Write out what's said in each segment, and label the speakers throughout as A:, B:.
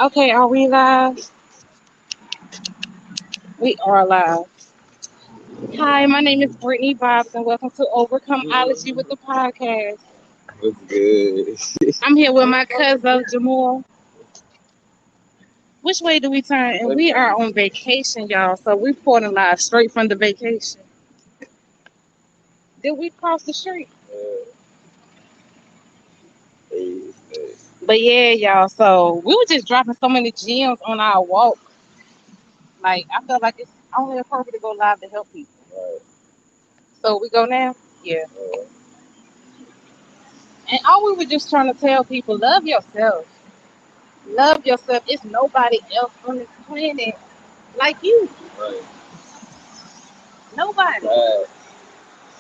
A: Okay, are we live? We are live. Hi, my name is Brittany Vibez, and welcome to Overcomeology with the podcast.
B: What's good?
A: I'm here with my cousin Jamal. Which way do we turn? And we are on vacation, y'all. So we're reporting live straight from the vacation. Did we cross the street?
B: Hey,
A: But yeah, y'all. So we were just dropping so many gems on our walk. Like I felt like it's only appropriate to go live to help people.
B: right,
A: So we go now. Yeah.
B: uh,
A: And all we were just trying to tell people, love yourself. Love yourself. It's nobody else on this planet like you.
B: right,
A: Nobody.
B: right,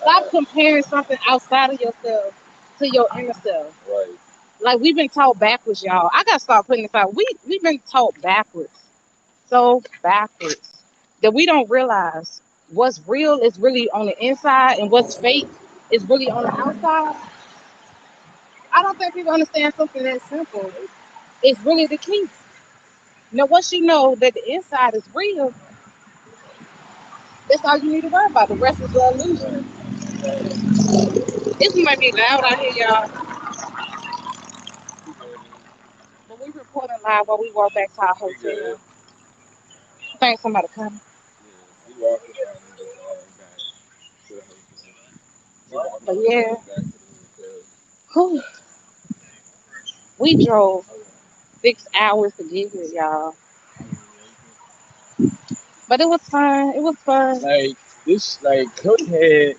A: Stop comparing something outside of yourself to your inner self.
B: right,
A: Like we've been taught backwards, y'all. I gotta start putting this out. We've been taught backwards. So backwards. That we don't realize what's real is really on the inside and what's fake is really on the outside. I don't think people understand something that simple. It's really the key. Now once you know that the inside is real, that's all you need to worry about. The rest is the illusion. This might be loud out here, y'all, but we recording live while we walk back to our
B: we good.
A: hotel. I think somebody coming.
B: Yeah, we walking around back to the hotel. We walking
A: But
B: around
A: yeah,
B: back to the hotel.
A: whew, we drove 6 hours to get here, y'all. But it was fun. It was fun.
B: Like this, like Hilton Head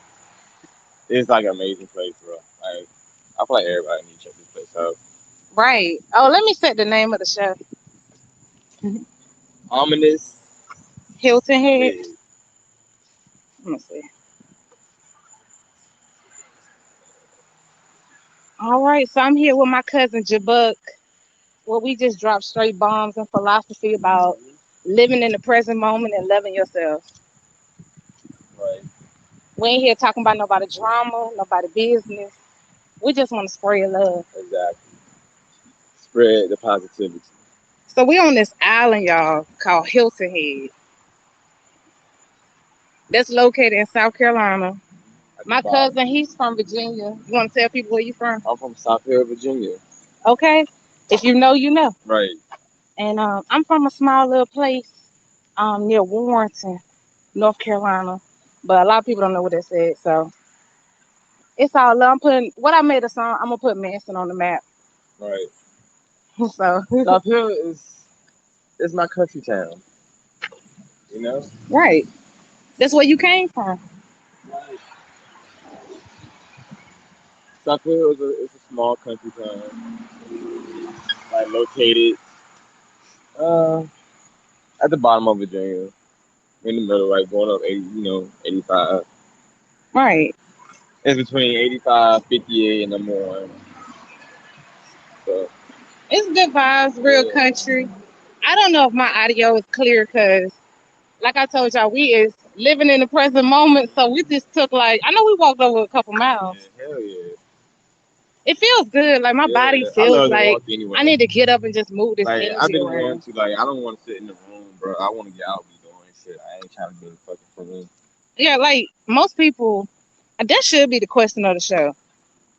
B: is like an amazing place, bro. Like I feel like everybody needs to check this place out.
A: Right. Oh, let me set the name of the show.
B: Ominous
A: Hilton Head.
B: Head.
A: Let me see. All right, so I'm here with my cousin Jabuk. Well, we just dropped straight bombs and philosophy about
B: Mm-hmm.
A: living in the present moment and loving yourself.
B: Right,
A: We ain't here talking about nobody drama, nobody business. We just want to spread love.
B: exactly. Spread the positivity.
A: So we on this island, y'all, called Hilton Head. That's located in South Carolina.
B: At the
A: My
B: bottom.
A: cousin, he's from Virginia. You want to tell people where you from?
B: I'm from South Hill, Virginia.
A: Okay. If you know, you know.
B: Right.
A: And I'm from a small little place near Warrenton, North Carolina. But a lot of people don't know what that said. So it's all love. I'm putting what I made a song. I'm gonna put Manson on the map.
B: Right.
A: So
B: South Hill is my country town. You know.
A: right, that's where you came from.
B: Right. South Hill is a small country town, like located uh at the bottom of Virginia, in the middle, like going up 80, 85.
A: Right.
B: It's between 85, 58, and number one. So
A: It's good vibes, real
B: yeah,
A: country. I don't know if my audio is clear because, like I told y'all, we is living in the present moment. So we just took like I know we walked over a couple
B: yeah,
A: miles.
B: hell yeah,
A: It feels good. Like my body
B: yeah. I
A: feels
B: love to
A: like
B: walk
A: I
B: anyway.
A: need to get up and just move this
B: Like I
A: energy
B: didn't want
A: around.
B: to, like I don't want to sit in the room, bro. I want to get out, and be doing shit. I ain't trying to be in the fucking room.
A: Yeah, like most people, that should be the question of the show.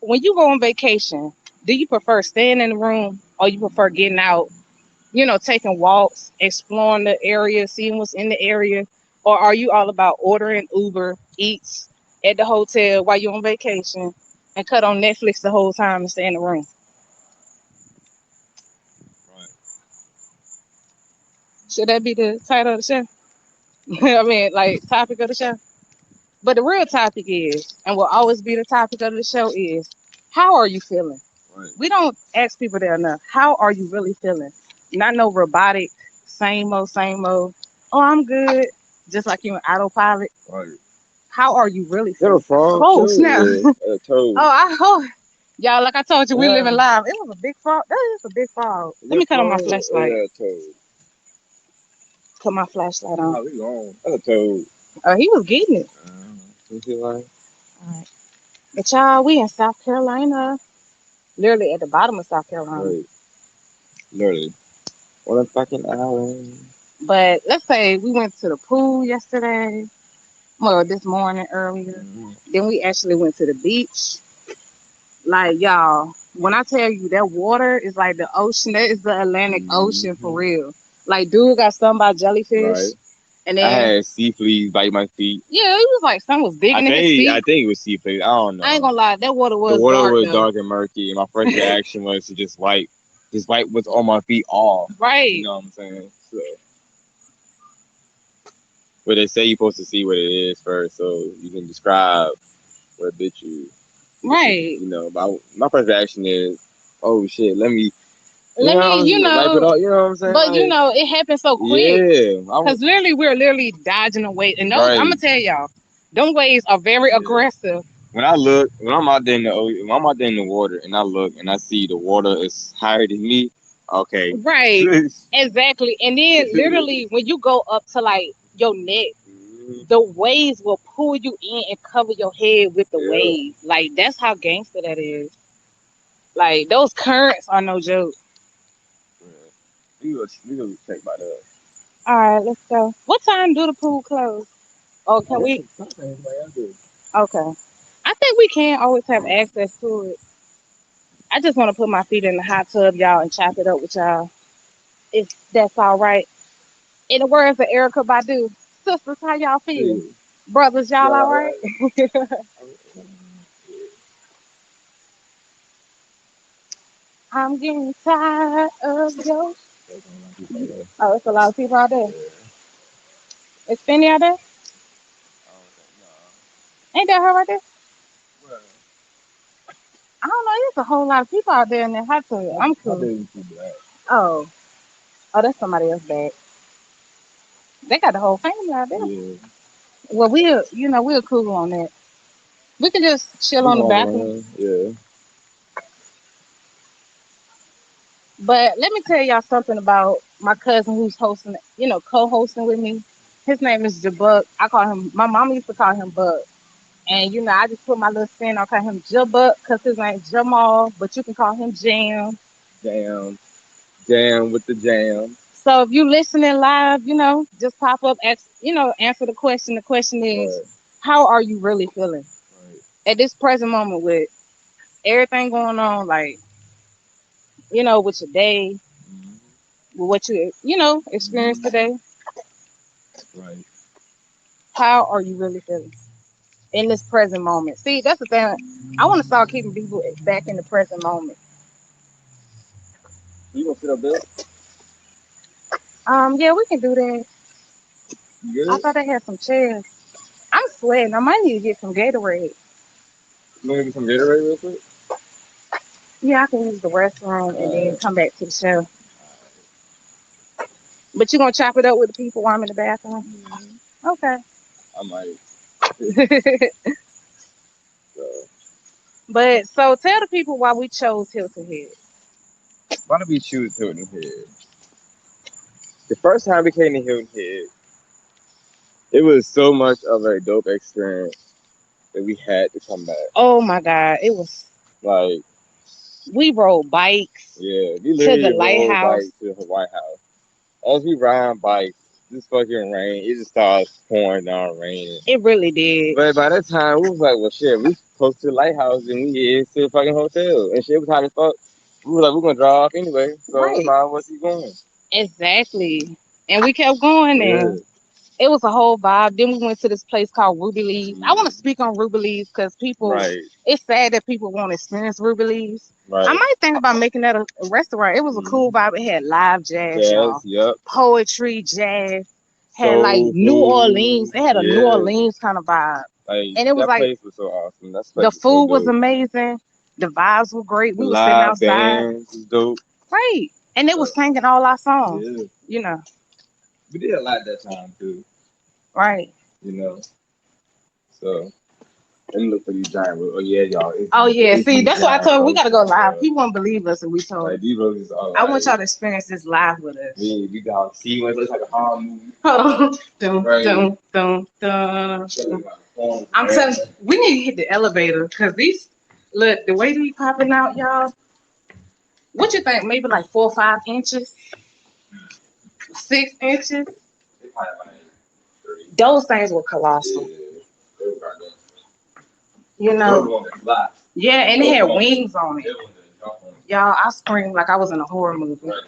A: When you go on vacation, do you prefer staying in the room or you prefer getting out, taking walks, exploring the area, seeing what's in the area? Or are you all about ordering Uber Eats at the hotel while you're on vacation and cut on Netflix the whole time and stay in the room?
B: Right.
A: Should that be the title of the show? I mean, like, topic of the show? But the real topic is, and will always be the topic of the show is, how are you feeling?
B: Right.
A: We don't ask people that enough. How are you really feeling? Not no robotic, same old, same old. Oh, I'm good. Just like you in autopilot.
B: Right.
A: How are you really
B: Got a
A: feeling?
B: frog
A: Oh,
B: too?
A: snap.
B: Yeah. A toad.
A: Oh, I hope. Y'all, like I told you, we
B: Yeah.
A: living live. It was a big frog. That is a big frog.
B: Is
A: Let
B: that a
A: me cut on my
B: frog or is
A: flashlight.
B: that a toad?
A: Put my flashlight on.
B: Oh, we gone. That's a toad.
A: Oh, he was getting it.
B: You see like?
A: All right. But y'all, we in South Carolina. Literally at the bottom of South Carolina.
B: Right. Literally. On a fucking island.
A: But let's say we went to the pool yesterday, well, this morning earlier.
B: Mm-hmm.
A: Then we actually went to the beach. Like, y'all, when I tell you that water is like the ocean, that is the Atlantic Ocean for
B: Mm-hmm.
A: real. Like, dude got stung by jellyfish.
B: Right.
A: And
B: I
A: then,
B: had sea fleas bite my feet.
A: yeah, it was like something was
B: I
A: digging in his
B: think
A: feet.
B: I think it was sea fleas. I don't
A: I ain't
B: know.
A: gonna lie, that water
B: The
A: was
B: water
A: dark
B: was
A: though.
B: dark and murky, and my first reaction was to just wipe what's on my feet off. You
A: Right,
B: know what I'm saying? So, but they say you're supposed to see what it is first, so you can describe what bit you.
A: right.
B: You know, but my first reaction is, oh shit, let me, you
A: Let me,
B: know, wipe it off. You know what I'm saying?
A: but
B: Like,
A: it happened so quick.
B: yeah,
A: Cause literally, we're literally dodging the wave. And those, I'm
B: right.
A: gonna tell y'all, them waves are very
B: Yeah.
A: aggressive.
B: When I look, when I'm out there in the when I'm out there in the water, and I look and I see the water is higher than me, okay.
A: Right, exactly. And then literally, when you go up to like your neck, the waves will pull you in and cover your head with the
B: Yeah.
A: wave. Like that's how gangster that is. Like those currents are no joke.
B: We go check by the.
A: All right, let's go. What time do the pool close? Oh,
B: Oh,
A: can
B: that's
A: we?
B: a something right after.
A: Okay. I think we can always have access to it. I just want to put my feet in the hot tub, y'all, and chop it up with y'all. If that's all right. In the words of Erica Badu, sisters, how y'all feel?
B: See,
A: Brothers, y'all
B: y'all
A: all
B: all
A: right?
B: right?
A: I'm getting tired of your.
B: There's a lot of people there.
A: Oh, it's a lot of people out there.
B: Yeah.
A: It's Finny out there?
B: I don't think no.
A: Ain't that her right there?
B: Well,
A: I don't know. There's a whole lot of people out there in that hot tub. I'm
B: my
A: cool.
B: baby's too black.
A: Oh, oh, that's somebody else back. They got the whole family out there.
B: Yeah.
A: Well, we're cool on that. We can just chill
B: We
A: on
B: can
A: the
B: walk
A: balcony.
B: around. Yeah.
A: But let me tell y'all something about my cousin who's hosting, co-hosting with me. His name is Jabuk. I call him. My mom used to call him Buck, and I just put my little spin. I call him Jabuk because his name's Jamal, but you can call him Jam.
B: Jam. Jam with the jam.
A: So if you listening live, just pop up, ask, answer the question. The question is,
B: Right.
A: how are you really feeling
B: Right.
A: at this present moment with everything going on, like, with your day,
B: Mm-hmm.
A: with what you, experienced
B: Mm-hmm.
A: today?
B: Right.
A: How are you really feeling in this present moment? See, that's the thing. I want to start keeping people back in the present moment.
B: You gonna sit up there?
A: Yeah, we can do that.
B: You
A: I
B: good?
A: thought they had some chairs. I'm sweating. I might need to get some Gatorade.
B: You wanna get some Gatorade real quick?
A: Yeah, I can use the restroom and then
B: Alright.
A: come back to the show.
B: Alright.
A: But you gonna chop it up with the people while I'm in the bathroom?
B: Mm-hmm.
A: Okay.
B: I might. So
A: But so tell the people why we chose Hilton Head.
B: why did we choose Hilton Head? The first time we came to Hilton Head, it was so much of a dope experience that we had to come back.
A: Oh my God, it was.
B: Like,
A: We rode bikes
B: yeah, we
A: to the
B: literally rode
A: lighthouse.
B: bikes to the White House. As we ride bikes, this fucking rain, it just starts pouring down raining.
A: It really did.
B: But by that time, we was like, well, shit, we close to the lighthouse and we get to the fucking hotel. And shit was hot as fuck. We were like, we're gonna drive off anyway, so we
A: Right.
B: might as well keep going.
A: Exactly. And we kept going
B: Yeah,
A: and it was a whole vibe. Then we went to this place called Ruby Leaves. I want to speak on Ruby Leaves because
B: right,
A: it's sad that people won't experience Ruby Leaves. I
B: right.
A: might think about making that a restaurant. It was a cool
B: Mm-hmm.
A: vibe. It had live jazz,
B: Jazz,
A: y'all.
B: yep.
A: Poetry, jazz. Had like
B: Soul
A: New Orleans.
B: food,
A: It had a New
B: yeah.
A: Orleans kind of vibe.
B: Like,
A: And it was
B: that
A: like
B: place was so awesome. That
A: the
B: place was so
A: food was
B: dope.
A: amazing. The vibes were great.
B: The
A: We were sitting
B: live
A: outside.
B: bands was dope.
A: Right. And they
B: Uh,
A: was singing all our songs.
B: yeah.
A: You know.
B: We did a lot that time too,
A: Right.
B: you know. So let me look for these giant roses. Oh yeah, y'all,
A: Oh yeah,
B: it's
A: see,
B: these
A: that's why I
B: giant
A: told her we gotta
B: roses,
A: go live.
B: bro.
A: People won't believe us if we told
B: Like
A: them.
B: these roses are
A: I want
B: like
A: y'all to experience this live with us.
B: we got see what it looks like a horror movie.
A: Hold on. Dun,
B: Right.
A: dun, dun, dun.
B: Showing my phone,
A: I'm
B: man.
A: telling you, we need to hit the elevator because look, the way these popping out, y'all. What you think? Maybe like 4 or 5 inches? 6 inches.
B: They probably like 3.
A: Those things were colossal.
B: Yeah. They were kind of.
A: You
B: Those
A: know.
B: the ones that fly.
A: Yeah, and it
B: Those the
A: had
B: ones.
A: wings on it.
B: They ones that jump on.
A: Y'all, I screamed like I was in a horror movie.
B: Right.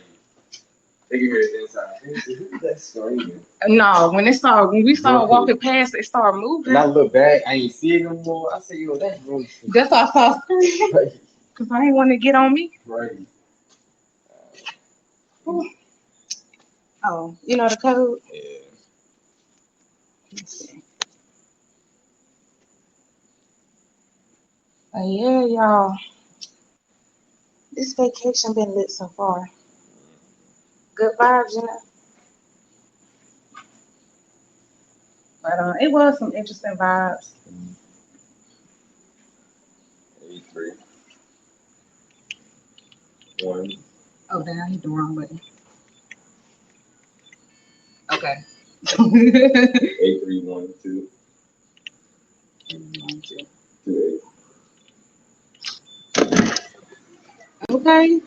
B: They can hear it inside. Who's that screaming?
A: No, when we started
B: Bro.
A: walking past, it started moving.
B: And I look back, I ain't see it no more. I said, yo, that's really
A: That's why I started screaming.
B: right.
A: Because I ain't want to get on me.
B: Right.
A: Oh, you know the code?
B: Yeah.
A: Let's see. Yeah, y'all. This vacation been lit so far. Good vibes, you know. But it was some interesting vibes.
B: 83. 1.
A: Oh, damn, I hit the wrong button. Okay.
B: 831 2. 2
A: Okay.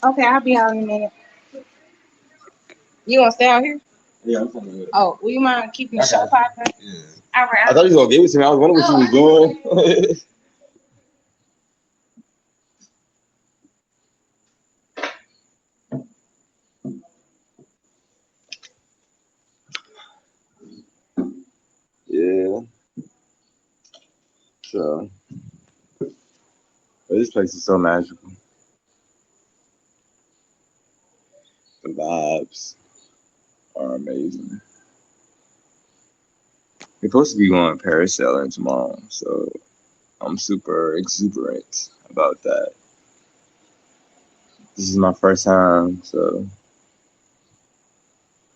A: Okay, I'll be out in a minute. You want to stay out here?
B: 8. Yeah, I'm coming with it.
A: Oh, will you mind keeping the
B: I
A: show
B: got you.
A: popping?
B: Yeah.
A: All right.
B: I thought you was gonna give it to me. I was wondering what you was doing. Yeah. So, but this place is so magical. The vibes are amazing. We're supposed to be going parasailing tomorrow, so I'm super exuberant about that. This is my first time, so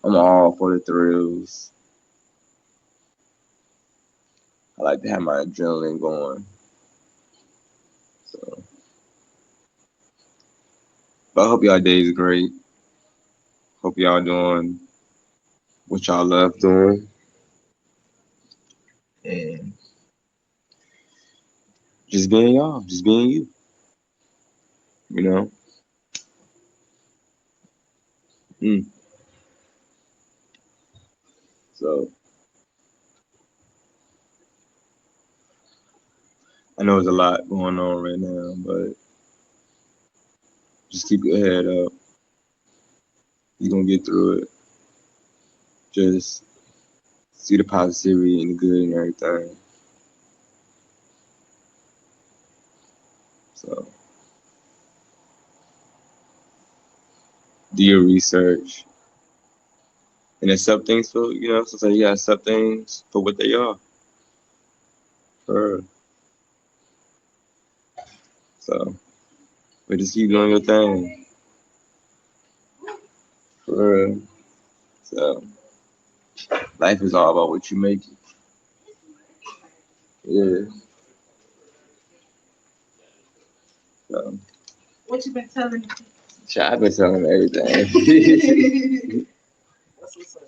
B: I'm all for the thrills. I like to have my adrenaline going. So, but I hope y'all day is great. Hope y'all doing what y'all love doing. And just being y'all, just being you, you know? Mm. So, I know there's a lot going on right now, but just keep your head up. You're going to get through it. Just see the positivity and the good and everything. So, do your research and accept things for, sometimes you got to accept things for what they are. For, so, but just keep doing your thing. For real. So, life is all about what you make it. Yeah. So,
A: What you been telling me?
B: I've been telling them everything.
A: What's up?
B: So,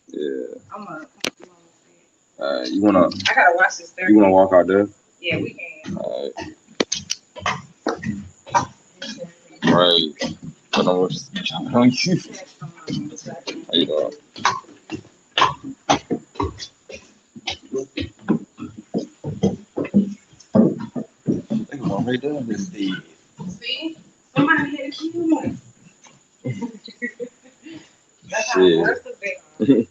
B: yeah.
A: I'm a.
B: You wanna?
A: I gotta watch this.
B: You wanna walk out there?
A: Yeah, we can.
B: All right. Right. I don't want to jumping on you. How you doing? They going right down this day.
A: See, somebody had a key.
B: Shit.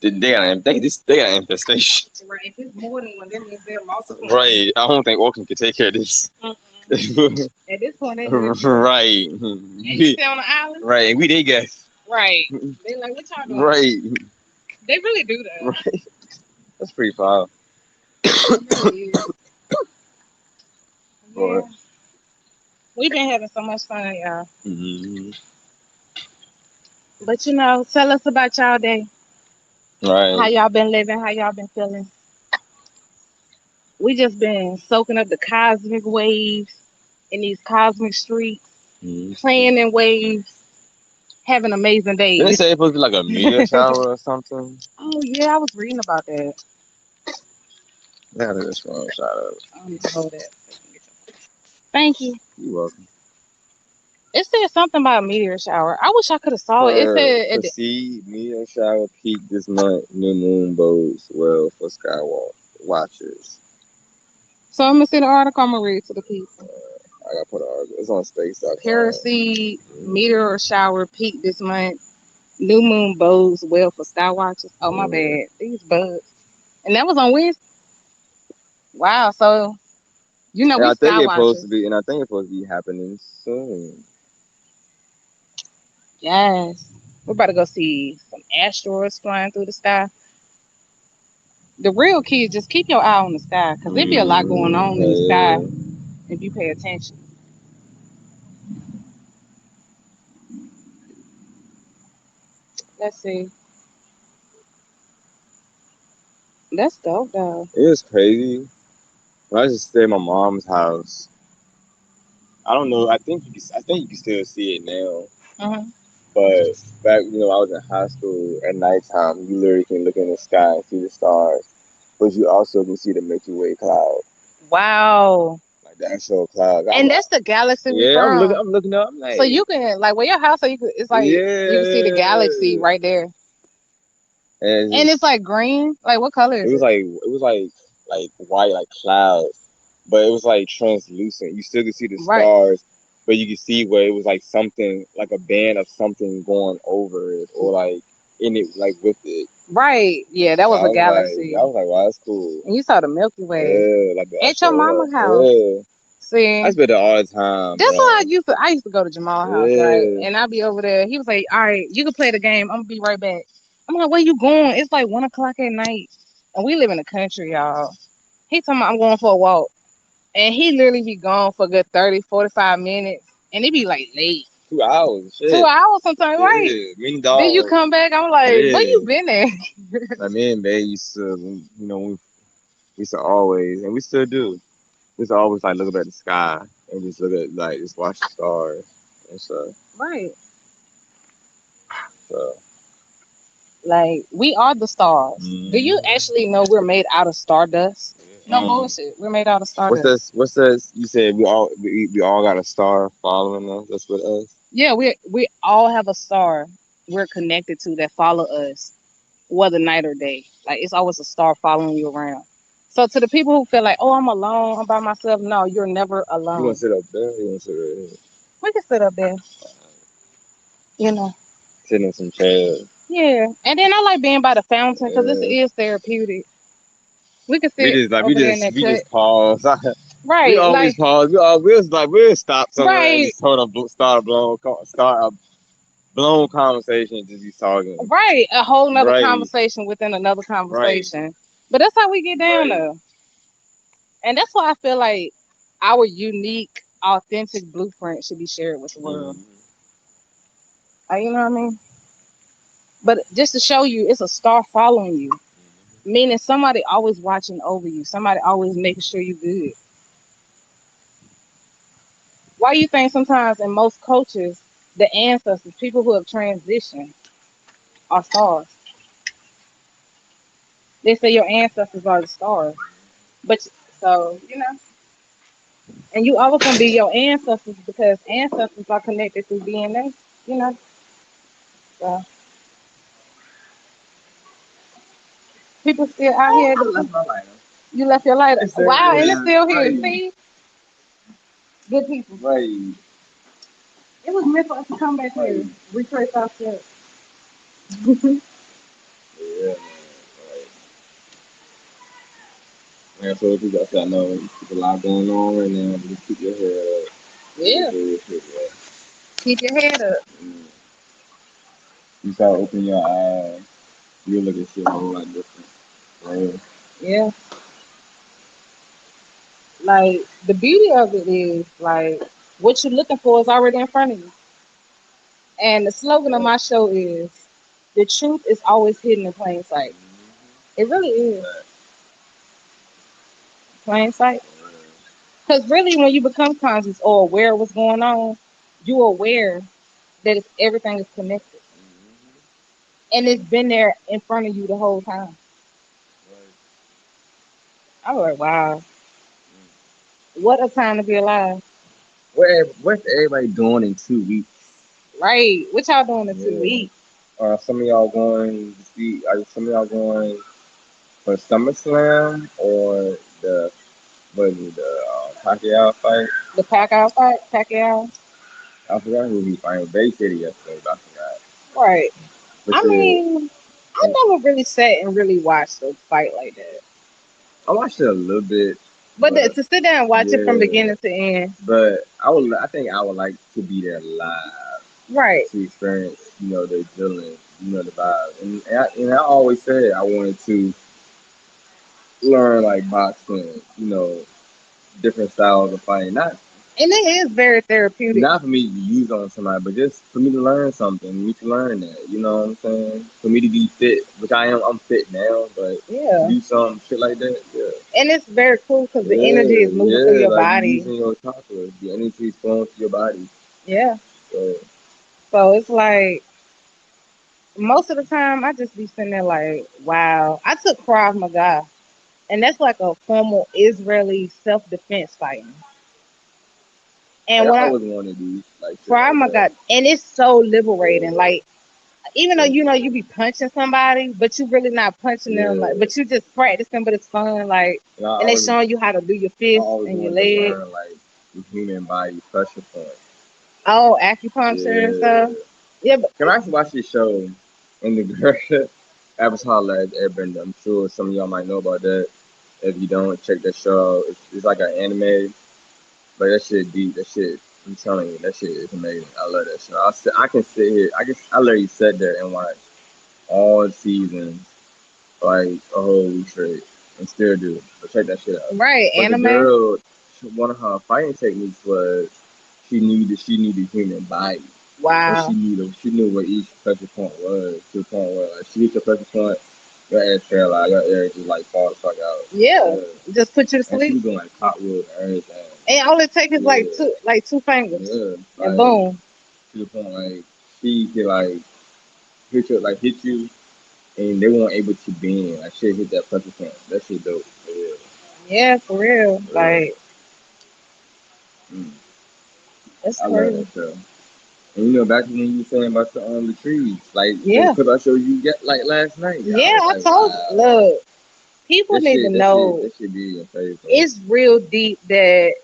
B: They got an infestation.
A: Right. If it's more than one, that means they're multiple.
B: Right. I don't think Auckland could take care of this.
A: At this point, they
B: right.
A: And you stay on the island.
B: Right. And we they guess.
A: Right. They like, what y'all doing?
B: Right.
A: They really do that.
B: Right. That's pretty foul.
A: Really is. Yeah.
B: Right.
A: We've been having so much fun, y'all.
B: Mm-hmm.
A: But tell us about y'all day.
B: Right.
A: How y'all been living? How y'all been feeling? We just been soaking up the cosmic waves in these cosmic streets, playing in waves, having amazing days.
B: Didn't they say it's supposed to be like a meteor shower or something?
A: Oh yeah, I was reading about that.
B: Yeah, that's wrong. Shout out.
A: Hold that. Thank you.
B: You're welcome.
A: It said something about a meteor shower. I wish I could have saw it. It
B: For
A: said,
B: see meteor shower peak this month. New moon bodes well for skywalk watchers.
A: so I'm gonna see the article. I'm gonna read to the people.
B: I gotta put an article. It's on space.com.
A: Paraseed meteor shower peak this month. New moon bodes well for sky watchers. Oh my
B: Mm.
A: bad, these bugs. And that was on Wednesday. Wow. So
B: And
A: we
B: I think
A: sky
B: it's supposed
A: watchers.
B: to be, and I think it's supposed to be happening soon.
A: Yes. We're about to go see some asteroids flying through the sky. The real key is just keep your eye on the sky because there be a lot going on in the sky
B: Yeah.
A: if you pay attention. Let's see. That's dope though.
B: It was crazy. When I just stayed at my mom's house. I don't know. I think you can still see it now.
A: Hmm.
B: But back, I was in high school at nighttime. You literally can look in the sky and see the stars, but you also can see the Milky Way cloud,
A: Wow.
B: like the actual cloud. I'm
A: And
B: like,
A: that's the galaxy we
B: yeah,
A: from.
B: I'm looking up. I'm
A: So
B: like,
A: you can like where your house, so you could, it's like you can see the galaxy
B: yeah,
A: right there.
B: and
A: And it's
B: just
A: like green. Like what color is it?
B: it was like white, like clouds, but it was like translucent. You still could see the
A: Right.
B: stars, but you could see where it was like something, like a band of something going over it, or like in it, like with it.
A: Right. Yeah, that was a
B: I
A: galaxy.
B: was like, wow, that's cool.
A: And you saw the Milky Way
B: Yeah, like the
A: at your
B: actual,
A: mama's house.
B: yeah. I
A: See,
B: spent it all the time,
A: that's why
B: bro.
A: I used to go to Jamal's house, right?
B: Yeah.
A: And I'd be over there. He was like, "All right, you can play the game. I'm gonna be right back." I'm like, "Where you going?" It's like 1 o'clock at night, and we live in the country, y'all. He told me I'm going for a walk, and he literally be gone for a good 30, 45 minutes, and it be like late,
B: 2 hours,
A: two
B: shit.
A: hours sometimes, right?
B: Yeah, mini
A: Then you
B: dog.
A: come back, I'm like, "Where
B: Yeah.
A: you been at?"
B: Like me and Bay used to, we used to always, and we still do. We used to always like look up at the sky and just look at like just watch the stars and stuff.
A: Right.
B: So,
A: Like we are the stars. Do you
B: mm,
A: actually know we're made out of stardust? No
B: yeah.
A: bullshit. We're made out of
B: What's
A: stardust.
B: this? What's this? You said we all got a star following us. That's what us.
A: Yeah, we all have a star we're connected to that follow us, whether night or day. Like it's always a star following you around. So to the people who feel like, oh, I'm alone, I'm by myself, no, you're never
B: You want to
A: alone.
B: sit up there? You want to sit right here?
A: We can sit up there, you know.
B: Sitting in some chairs.
A: Yeah, and then I like being by the fountain because this
B: Yeah.
A: is therapeutic. We can
B: We
A: sit
B: just like
A: over there in that
B: we
A: cut.
B: just pause. We
A: Right,
B: always
A: like
B: pause. We'll stop somewhere and
A: right,
B: just start a blown conversation. Just be talking.
A: right. A whole nother
B: Right,
A: conversation within another
B: right.
A: conversation. But that's how we get down
B: Right.
A: though. And that's why I feel like our unique, authentic blueprint should be shared with the world.
B: Mm-hmm.
A: You know what I mean? But just to show you, it's a star following you, meaning somebody always watching over you, somebody always making sure you good. Why you think sometimes in most cultures, the ancestors, people who have transitioned, are stars? They say your ancestors are the stars. But so, and you always gonna be your ancestors because ancestors are connected through DNA, you know. So people still out here.
B: I left my lighter.
A: You left your lighter.
B: It's there.
A: Wow, and it's still here.
B: Right.
A: See, good people.
B: Right.
A: It was meant for us to come back
B: Right.
A: here, retrace our steps.
B: Yeah, man. Right. Like I told people, I said, I know there's a lot going on right now, but just keep your head up.
A: Yeah,
B: Very shit, bro.
A: keep your head up.
B: Mm. You start opening your eyes, you'll look at shit a whole lot different. Right.
A: Yeah, like the beauty of it is like what you're looking for is already in front of you. And the slogan of
B: Right.
A: my show is the truth is always hidden in plain sight.
B: Mm-hmm.
A: It really is
B: Right.
A: plain sight. Because really, when you become conscious or aware of what's going on, you're aware that everything is connected.
B: Mm-hmm.
A: And it's been there in front of you the whole time.
B: Right.
A: I was like, wow,
B: Mm.
A: what a time to be alive.
B: What's everybody doing in 2 weeks?
A: Right. What y'all doing in two
B: Yeah.
A: weeks?
B: Some of y'all going to see? Are some of y'all going for SummerSlam or the what is it, the Pacquiao fight?
A: The Pacquiao fight? Pacquiao?
B: I forgot who he fighting. They said it yesterday, but I forgot.
A: Right.
B: But
A: I
B: yeah,
A: mean, I never really sat and really watched a fight like that.
B: I watched it a little bit,
A: But
B: but
A: to sit there and watch it from
B: yeah,
A: beginning to end,
B: but I would. I think I would like to be there live
A: right.
B: to experience, the feeling, the vibe. And I always said I wanted to learn like boxing, different styles of fighting.
A: And it is very therapeutic.
B: Not for me to use on somebody, but just for me to learn something, me to learn that. You know what I'm saying? For me to be fit, which I am. I'm fit now, but to
A: Yeah.
B: do some shit like that, yeah.
A: And it's very cool because the energy
B: Yeah,
A: is moving through
B: yeah,
A: your
B: like you
A: body.
B: using your chakras, the energy is flowing through your body.
A: Yeah.
B: So
A: So it's like most of the time I just be sitting there like, wow. I took Krav Maga, and that's like a formal Israeli self defense fighting. And
B: like
A: when
B: I
A: I
B: always wanted to do like shit
A: Krav
B: like that.
A: Maga, and it's so liberating.
B: Yeah,
A: Like even though you know you be punching somebody, but you really not punching them. Like,
B: yeah.
A: but you just practicing, but it's fun. Like,
B: And
A: and they showing you how to do your
B: I
A: fists
B: always
A: and your
B: wanted to
A: leg.
B: learn like the human body pressure point.
A: Oh, acupuncture and stuff.
B: Yeah.
A: Yeah, but
B: Can I actually watch this show in the girl Avatar Last Airbender? I'm sure some of y'all might know about that. If you don't, check that show out. It's like an anime, but that shit deep. That shit, I'm telling you, that shit is amazing. I love that show. I can sit here. I literally sat there and watch all seasons like a whole week straight and still do. But check that shit out.
A: right,
B: But the
A: anime.
B: girl, one of her fighting techniques was she knew the human body. And
A: Wow.
B: she knew what each pressure point was to the point where like she hit your pressure point, your ass fell out, your air just like fall the fuck out.
A: Yeah,
B: Yeah.
A: just put you to
B: And she
A: sleep.
B: was doing like cartwheels and everything.
A: And all it takes is
B: Yeah.
A: like two fingers,
B: Yeah.
A: and
B: Like
A: boom.
B: to the point like she could like hit you and they weren't able to bend. Like shit hit that pressure point. That shit dope. Yeah.
A: Yeah, for real.
B: Yeah.
A: Like
B: Mm.
A: it's
B: I love
A: crazy.
B: that show. And back when you were saying about the trees, like the
A: Yeah,
B: clip I showed you get like last night, I
A: yeah.
B: was
A: I
B: like,
A: told you.
B: wow,
A: Look, people need to know
B: that should be in your face, bro.
A: it's real deep that,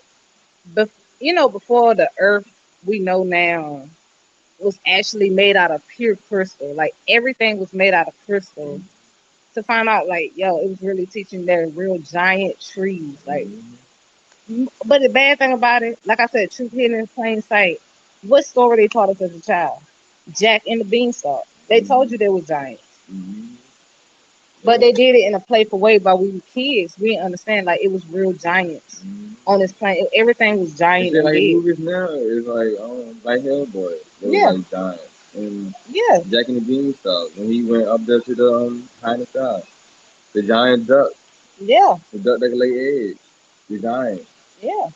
A: before the Earth we know now was actually made out of pure crystal. Like everything was made out of crystal. To find out, like, yo, it was really teaching they're real giant trees. Like,
B: Mm-hmm.
A: but the bad thing about it, like I said, truth hidden in plain sight. What story they taught us as a child? Jack and the Beanstalk. They told you
B: Mm-hmm.
A: they were giants,
B: Mm-hmm.
A: but
B: Yeah.
A: they did it in a playful way. While we were kids, we didn't understand like it was real giants
B: Mm-hmm.
A: on this planet. Everything was
B: And
A: giant
B: shit
A: and
B: like
A: big.
B: movies now is like Hellboy. They was
A: Yeah,
B: like giants. And
A: yeah,
B: Jack and the Beanstalk when he went up there to the high in the sky. The giant duck,
A: yeah,
B: the duck that can lay eggs, the giant.
A: yeah.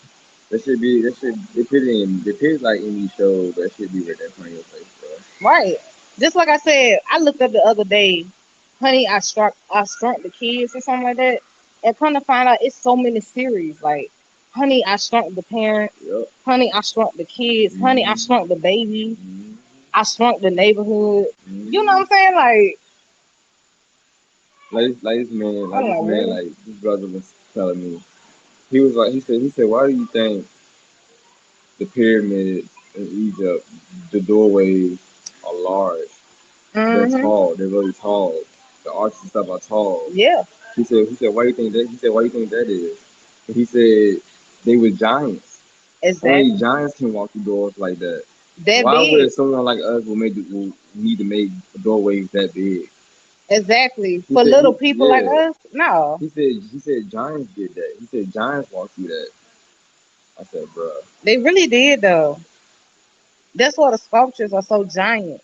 B: That should they put it like in these shows. That should be right there in front of your face, bro.
A: Right. Just like I said, I looked up the other day, honey, I shrunk the kids or something like that, and come to find out it's so many series. Like, honey, I shrunk the parents.
B: Yep.
A: Honey, I shrunk the kids. Honey, I
B: Mm-hmm.
A: shrunk the babies.
B: Mm-hmm.
A: I shrunk the neighborhood. You know what
B: Mm-hmm.
A: I'm saying? Like,
B: Like
A: I'm
B: this
A: like,
B: man,
A: really?
B: like this brother was telling me. He said, why do you think the pyramids in Egypt, the doorways are large? They're
A: Mm-hmm.
B: tall. They're really tall. The arches and stuff are tall.
A: Yeah,
B: He said, why do you think that? He said, why do you think that is? And he said, they were giants. Only
A: exactly.
B: giants can walk through doors like that.
A: That
B: Why
A: big.
B: would someone like us will need to make doorways that big?
A: Exactly. For little people like
B: Yeah.
A: us, no.
B: He said giants did that. He said giants walked through that. I said, bruh.
A: They really did, though. That's why the sculptures are so giant.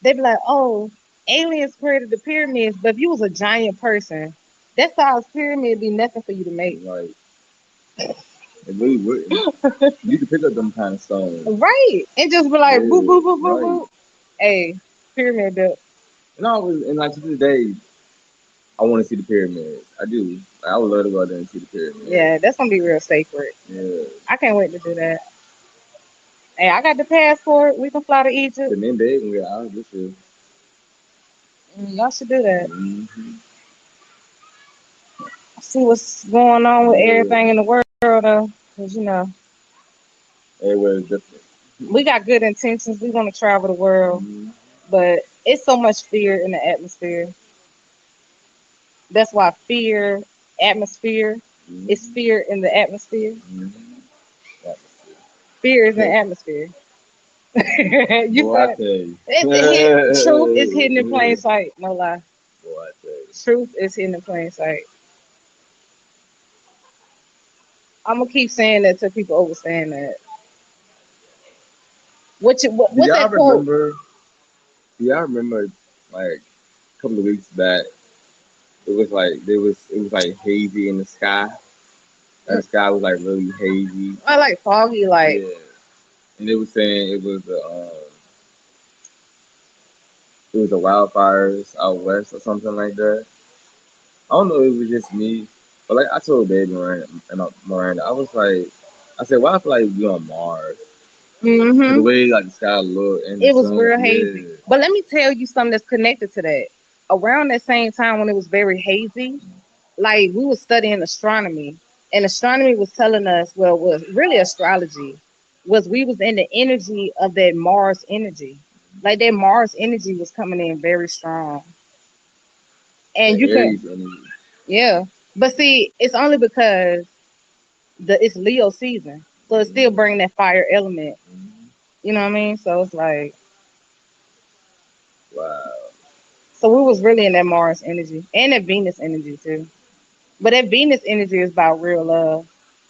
A: They be like, oh, aliens created the pyramids, but if you was a giant person, that size pyramid be nothing for you to make.
B: Like, it really wouldn't. You could pick up them kind of stones.
A: Right. And just be like, boop,
B: Yeah,
A: boop, boop, boop,
B: right.
A: boop. Hey, pyramid built.
B: And like to this day, I want to see the pyramids. I do. Like, I would love to go out there and see the pyramids.
A: Yeah, that's gonna be real sacred.
B: Yeah.
A: I can't wait to do that. Hey, I got the passport. We can fly to Egypt.
B: The men they can get out this year.
A: Y'all should do that.
B: Mm-hmm.
A: See what's going on with
B: Yeah,
A: everything in the world, though. Because,
B: everywhere is different.
A: we got good intentions. We want to travel the world,
B: Mm-hmm.
A: but it's so much fear in the atmosphere. That's why fear, atmosphere, is
B: Mm-hmm.
A: fear in the atmosphere.
B: Mm-hmm. That
A: Fear is in the
B: was
A: atmosphere. You
B: boy, I
A: said
B: tell you.
A: truth is hidden in plain sight. No lie.
B: Boy, I tell you.
A: Truth is hidden in plain sight. I'm gonna keep saying that till people understand that.
B: Do
A: What's
B: y'all
A: that quote?
B: remember? Do y'all remember like a couple of weeks back? It was like hazy in the sky. And the sky was like really hazy.
A: I like foggy, like
B: Yeah, and it was saying it was the wildfires out west or something like that. I don't know if it was just me, but like I told Baby Miranda, I was like, I said, why I feel like we on Mars? Cause the
A: hmm
B: way like the sky looked and the
A: it was
B: sun,
A: real hazy.
B: yeah.
A: But let me tell you something that's connected to that. Around that same time when it was very hazy, like we were studying astronomy, and astronomy was telling us, well, was really astrology, was we was in the energy of that Mars energy. Like that Mars energy was coming in very strong.
B: The
A: And you can,
B: Aries energy.
A: yeah. But see, it's only because it's Leo season. So it's still
B: Mm-hmm.
A: bringing that fire element.
B: Mm-hmm.
A: You know what I mean? So it's like,
B: Wow,
A: so we was really in that Mars energy and that Venus energy too. But that Venus energy is about real love.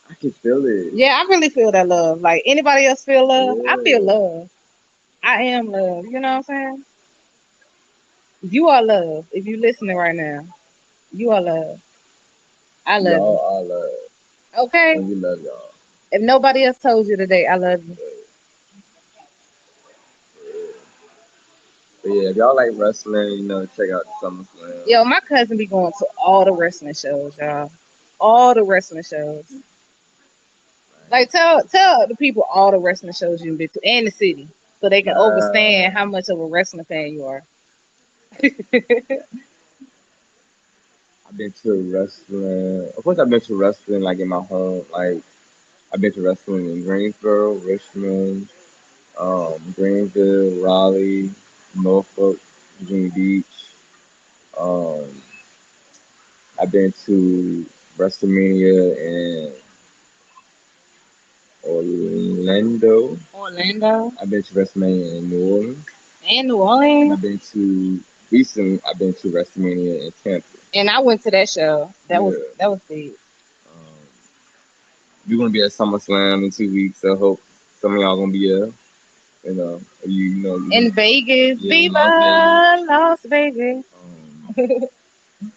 B: I can feel it.
A: Yeah, I really feel that love. Like anybody else feel love? I feel
B: Yeah,
A: love. I am love. You know what I'm saying? You are love. If you listening right now, you are love. I
B: we
A: love
B: all
A: you.
B: are love,
A: Okay?
B: and we love y'all.
A: If nobody else told you today, I love you.
B: Yeah. But yeah, if y'all like wrestling, check out the SummerSlam.
A: Yo, my cousin be going to all the wrestling shows, y'all. All the wrestling shows. Like tell the people all the wrestling shows you've been to and the city, so they can understand
B: Uh,
A: how much of a wrestling fan you are.
B: I've been to wrestling. Of course, I've been to wrestling like in my home. Like I've been to wrestling in Greensboro, Richmond, Greenville, Raleigh, Norfolk, Virginia Beach. Um, I've been to WrestleMania in Orlando.
A: Orlando
B: I've been to WrestleMania in New Orleans,
A: and New
B: and
A: Orleans.
B: I've been to WrestleMania in Tampa.
A: And I went to that show. That was
B: Yeah.
A: that was big.
B: Um, we're gonna be at SummerSlam in 2 weeks. So I hope some of y'all gonna be there.
A: In Vegas,
B: Yeah, in Las Vegas.
A: Viva Las Vegas.
B: Um,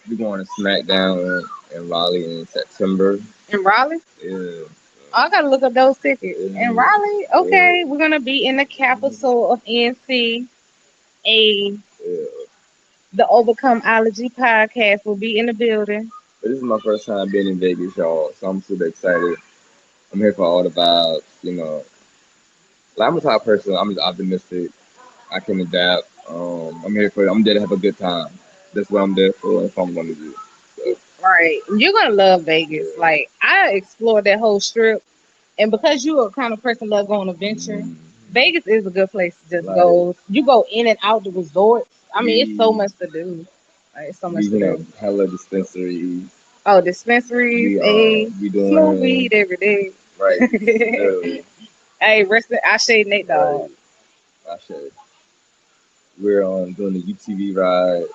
B: we're going to SmackDown in Raleigh in September.
A: In Raleigh.
B: Yeah,
A: Oh, I gotta look up those tickets. In
B: yeah,
A: Raleigh,
B: yeah,
A: okay, we're gonna be in the capital of NC. A
B: yeah.
A: the Overcomeology podcast will be in the building.
B: But this is my first time being in Vegas, y'all. So I'm super excited. I'm here for all the vibes. Like I'm a type of person. I'm just optimistic. I can adapt. I'm here for. I'm there to have a good time. That's what I'm there for. If I'm going to do. So
A: Right. You're gonna love Vegas.
B: yeah.
A: Like I explored that whole strip, and because you're a kind of person love going to venture,
B: Mm,
A: Vegas is a good place to just
B: like
A: go. You go in and out the resorts. I mean, it's so
B: we
A: much to do. Like, it's so much
B: we
A: to do.
B: hella dispensaries.
A: Oh, dispensaries, a
B: We
A: smoke
B: doing
A: weed every day.
B: right. Literally
A: Hey, rest I shade Nate
B: right.
A: dog.
B: I said we're on doing the UTV ride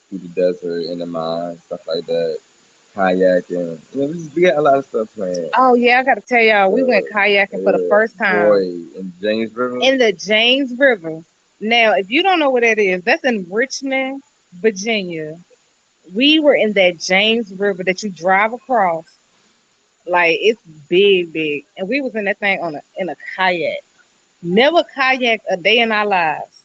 B: through the desert in the mine, stuff like that. Kayaking. We got a lot of stuff planned.
A: Oh yeah, I gotta tell y'all, we went
B: So
A: kayaking for the
B: yeah,
A: first
B: boy,
A: time
B: in James River.
A: in the James River. Now, if you don't know what that is, that's in Richmond, Virginia. We were in that James River that you drive across. Like it's big, big. And we was in that thing in a kayak. Never kayak a day in our lives.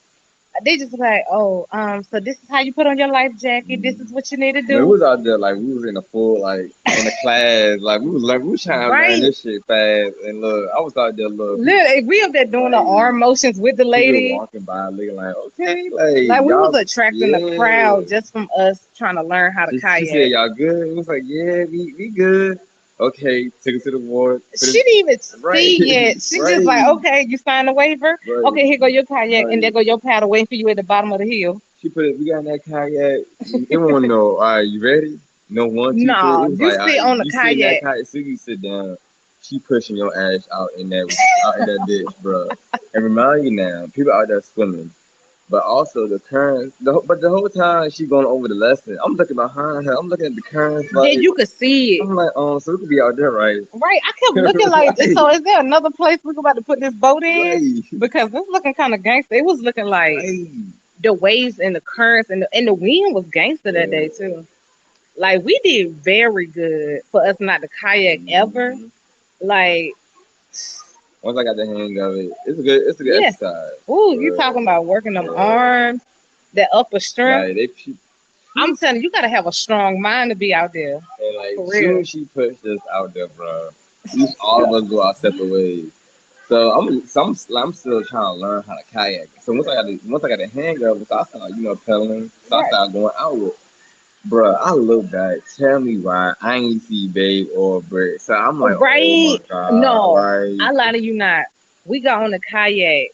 A: They just like, oh, so this is how you put on your life jacket. This is what you need to
B: Man, we
A: do,
B: was out there like we was in a full like in a class like we was trying to learn
A: right?
B: this shit fast and look I was out there look people
A: Literally, we up there doing the
B: like
A: arm motions with the
B: people
A: lady.
B: walking by looking like okay like
A: Like we was
B: y'all
A: attracting the
B: yeah
A: crowd just from us trying to learn how to
B: she said
A: kayak.
B: y'all good it was like yeah we good okay took it to the water put
A: She
B: it
A: didn't even
B: right
A: see yet. She just like,
B: right
A: okay, you signed the waiver.
B: right
A: Okay, here go your kayak, and there
B: right
A: go your paddle waiting for you at the bottom of the hill.
B: she put it we got in that kayak everyone know all right you ready no 1 2 3 it
A: No,
B: was
A: you
B: like all
A: sit
B: right
A: on the
B: you sit in that
A: kayak.
B: kayak so you sit down she pushing your ass out in that ditch, bro. And remind you now, people out there swimming, but also the current. But the whole time she going over the lesson, I'm looking behind her. I'm looking at the currents,
A: Yeah,
B: like
A: you could see it.
B: I'm like, so we could be out there, right?
A: Right. I kept looking like,
B: right,
A: so is there another place we about to put this boat in?
B: right,
A: Because it's looking kind of gangster. It was looking like
B: right.
A: the waves and the currents and the wind was gangster that day
B: Yeah.
A: too. Like we did very good for us not to kayak ever.
B: Mhm.
A: Like,
B: Once I got the hang of it, it's a good
A: yeah.
B: exercise.
A: Ooh,
B: For
A: you talking
B: real.
A: about working them
B: Yeah.
A: arms, that upper strength.
B: Like
A: I'm telling you, you gotta have a strong mind to be out there.
B: and like
A: For
B: soon
A: real.
B: as she pushed us out there, bro, all of us go our separate ways. I'm still trying to learn how to kayak. So once I got the hang of it, so I started pedaling. So I
A: Right.
B: started going outward. Bruh, I look back. Tell me why I ain't see Babe or Britt. So I'm like, oh my
A: Right.
B: god,
A: No,
B: like
A: I lie to you not. We got on the kayak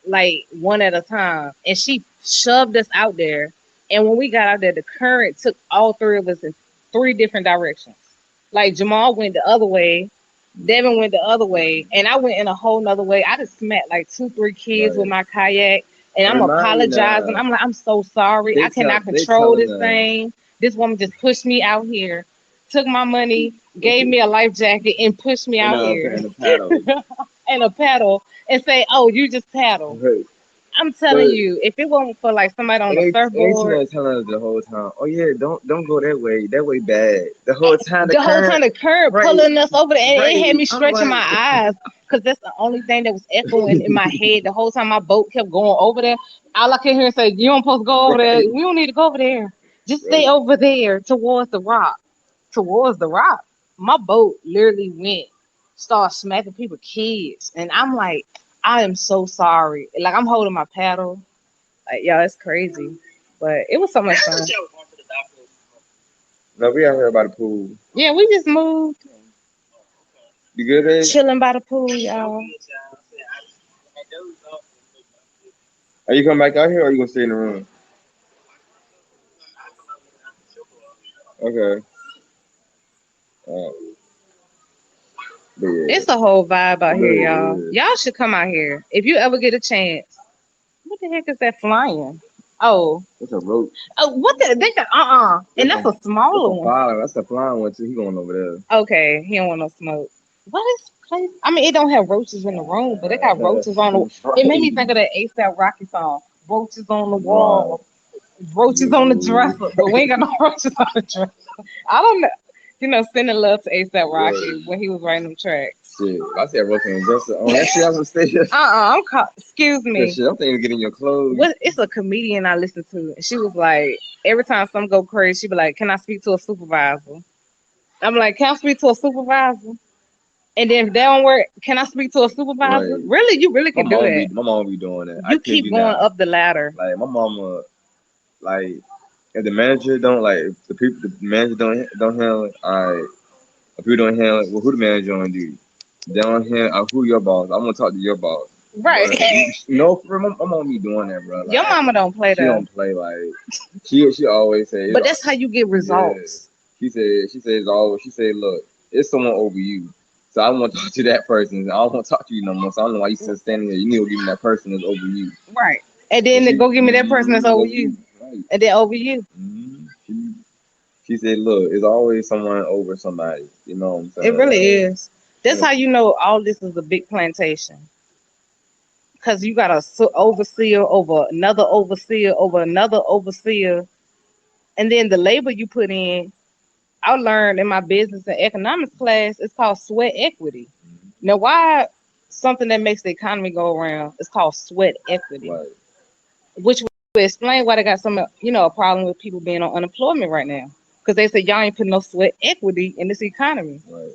A: like one at a time, and she shoved us out there. And when we got out there, the current took all three of us in three different directions. Like Jamal went the other way, Devin went the other way, and I went in a whole nother way. I just smacked like two, three kids with
B: right.
A: my kayak, and
B: And
A: I'm
B: remind you
A: apologizing.
B: now,
A: I'm like, I'm so sorry. I cannot
B: they
A: control
B: telling
A: this
B: them
A: thing. This woman just pushed me out here, took my money, gave me a life jacket, and pushed me out here
B: in the paddle.
A: and a paddle and say, "Oh, you just paddle."
B: Right.
A: I'm telling
B: But
A: you, if it wasn't for like somebody on
B: and
A: the
B: they sitting
A: surfboard,
B: there telling us the whole time, oh yeah, don't go that way. That way bad. The whole time the
A: the whole time
B: current,
A: the current
B: right,
A: pulling us over there, and it had
B: right.
A: me
B: I'm
A: stretching
B: like,
A: my eyes because that's the only thing that was echoing in my head the whole time my boat kept going over there. All I could hear say, "You don't supposed to go over there.
B: right,
A: We don't need to go over there. Just stay
B: right.
A: over there towards the rock, towards the rock." My boat literally went, started smacking people, kids, and I'm like, I am so sorry. Like I'm holding my paddle. Like, yo, it's crazy, but it was so much fun.
B: No, we out here by the pool.
A: Yeah, we just moved,
B: You good, Dave?
A: chilling by the pool, y'all.
B: Are you coming back out here or are you gonna stay in the room? Okay. Uh, but yeah,
A: It's a whole vibe out
B: but
A: here,
B: it
A: y'all.
B: is.
A: Y'all should come out here if you ever get a chance. What the heck is that flying? Oh,
B: It's a roach.
A: oh, what the? They got and
B: That's
A: that's
B: a
A: a smaller one.
B: flying. That's a flying one too. He going over there.
A: Okay, he don't want no smoke. What is place? I mean, it don't have roaches in the room, but it got roaches on the. It made me think of that ASAP Rocky song. Roaches on the
B: Right.
A: wall, roaches on the dresser, but we ain't got no roaches on the dresser. I don't know. Sending love to ASAP
B: Right.
A: Rocky when he was writing them tracks.
B: Shit. I said roach and dresser on that shit. I was gonna say
A: Excuse
B: that
A: me.
B: shit. I'm thinking of getting your clothes.
A: What? It's a comedian I listen to. And she was like, every time something go crazy, she be like, "Can I speak to a supervisor?" I'm like, "Can I speak to a supervisor?" And then if that don't work, "Can I speak to a supervisor?"
B: Right.
A: Really, you really can do that.
B: My mom be doing that. I
A: You
B: kid
A: keep
B: you
A: going
B: not.
A: up the ladder.
B: Like my mama, like if the manager don't like if the manager don't handle it, alright. If you don't handle it, well, who the manager on duty? They don't handle who your boss. I'm gonna talk to your boss.
A: Right.
B: But no, for real, my mom be doing that, bro.
A: Your
B: Like
A: mama don't play
B: she
A: though.
B: don't play like she always say
A: But that's how you get
B: yeah.
A: results.
B: She says always she said look it's someone over you. So I don't want to talk to that person. I don't want to talk to you no more. So I don't know why you still standing there. You need to give me that person that's over you.
A: Right. And
B: And
A: then they
B: she
A: go give me that person that's over
B: over
A: you.
B: you. Right.
A: And then over you.
B: She said, look, it's always someone over somebody. You know what I'm
A: It
B: saying?
A: really
B: Like,
A: is. That's how you know all this is a big plantation. Because you got a overseer over another overseer. And then the labor you put in, I learned in my business and economics class, it's called sweat equity. Now, why something that makes the economy go around is called sweat equity?
B: like
A: which would explain why they got some, a problem with people being on unemployment right now. Because they say y'all ain't putting no sweat equity in this economy,
B: Right.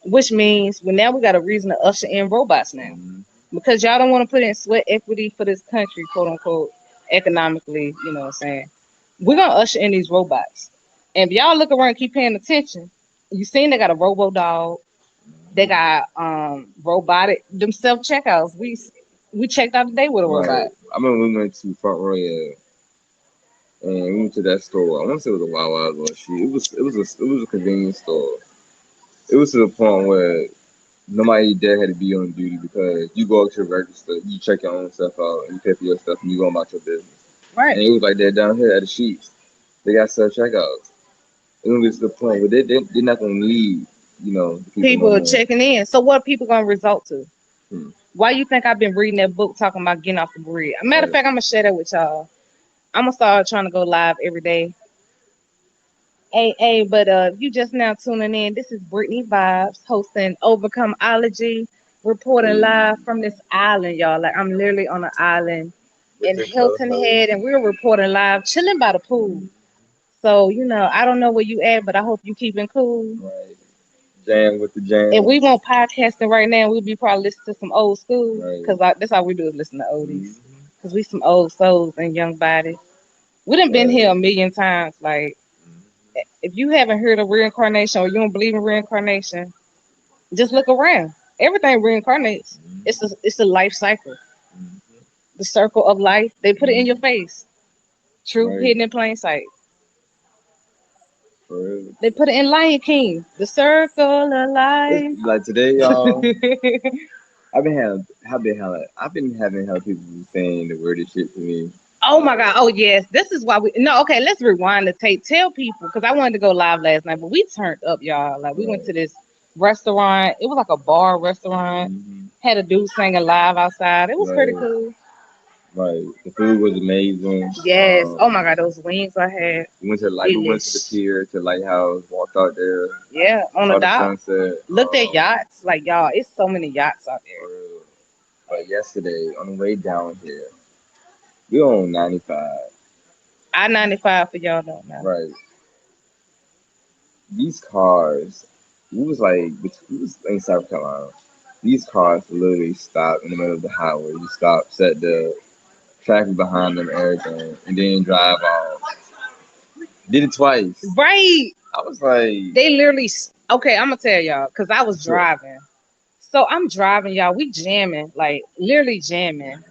A: which means now we got a reason to usher in robots now.
B: Mm-hmm.
A: Because y'all don't want to put in sweat equity for this country, quote unquote, economically, you know what I'm saying? We're going to usher in these robots. And if y'all look around and keep paying attention, you seen they got a robo dog. They got robotic, them self checkouts. We checked out today with a
B: Right.
A: robot.
B: I remember we went to Front Royal and we went to that store. I want to say it was a Wawa or shit. It was a convenience store. It was to the point where nobody there had to be on duty because you go up to the register, you check your own stuff out, and you pay for your stuff, and you go about your business.
A: Right.
B: And it was like that down here at the Sheets. They got self checkouts. It was to the point where they're not gonna need the people no
A: People
B: more.
A: checking in. So what are people gonna result to?
B: Hmm.
A: Why you think I've been reading that book talking about getting off the grid? Matter of
B: Right.
A: fact, I'm gonna share that with y'all. I'm gonna start trying to go live every day. Hey, but if you just now tuning in, this is Brittany Vibes hosting Overcomeology, reporting
B: Hey,
A: live from this island, y'all. Like I'm literally on an island
B: with
A: in
B: your
A: Hilton
B: co-host.
A: Head, and we're reporting live, chilling by the pool. So I don't know where you at, but I hope you keeping cool.
B: Right. Jam with the
A: And we
B: jams.
A: won't podcasting right now. We'll be probably listening to some old school,
B: Right.
A: because that's all we do is listen to oldies.
B: Mm-hmm.
A: Because we some old souls and young bodies. We done been here
B: Right.
A: a million times. Like,
B: Mm-hmm.
A: if you haven't heard of reincarnation or you don't believe in reincarnation, just look around. Everything reincarnates. It's a life cycle.
B: Mm-hmm.
A: The circle of life. They put it in your
B: Mm-hmm.
A: face. Truth
B: Right.
A: hidden in plain sight.
B: For real.
A: They put it in Lion King. The circle of
B: It's
A: life.
B: like today, y'all. I've been having hella people saying the weirdest shit to me.
A: Oh my God. Oh yes. This is why we no, okay, let's rewind the tape. Tell people because I wanted to go live last night, but we turned up, y'all. Like we went
B: Right.
A: to this restaurant. It was like a bar restaurant.
B: Mm-hmm.
A: Had a dude singing live outside. It was pretty
B: Right.
A: cool.
B: Right. The food was amazing.
A: Yes. Oh my God, those wings I had.
B: We went to the
A: Delish.
B: pier, to the lighthouse, walked out there,
A: Yeah, on the
B: saw the
A: dock.
B: sunset.
A: Looked at yachts. Like y'all, it's so many yachts out there.
B: For real. But yesterday, on the way down here, we on 95.
A: I-95 for y'all don't know.
B: Right. These cars, we was in South Carolina. These cars literally stop in the middle of the highway. You stop, set the traffic behind them, everything, and then drive off. Did it twice.
A: Right.
B: I was like,
A: They literally okay, I'm gonna tell y'all, because I was driving. So I'm driving, y'all. We jamming, like literally jamming,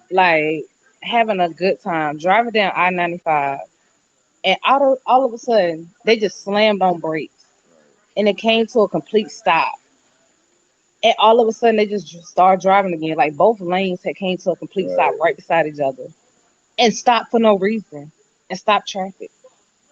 A: like having a good time. Driving down I-95, and all of a sudden they just slammed on brakes, and it came to a complete stop. And all of a sudden they just started driving again. Like both lanes had came to a complete stop
B: right.
A: right beside each other, and stopped for no reason, and stopped traffic.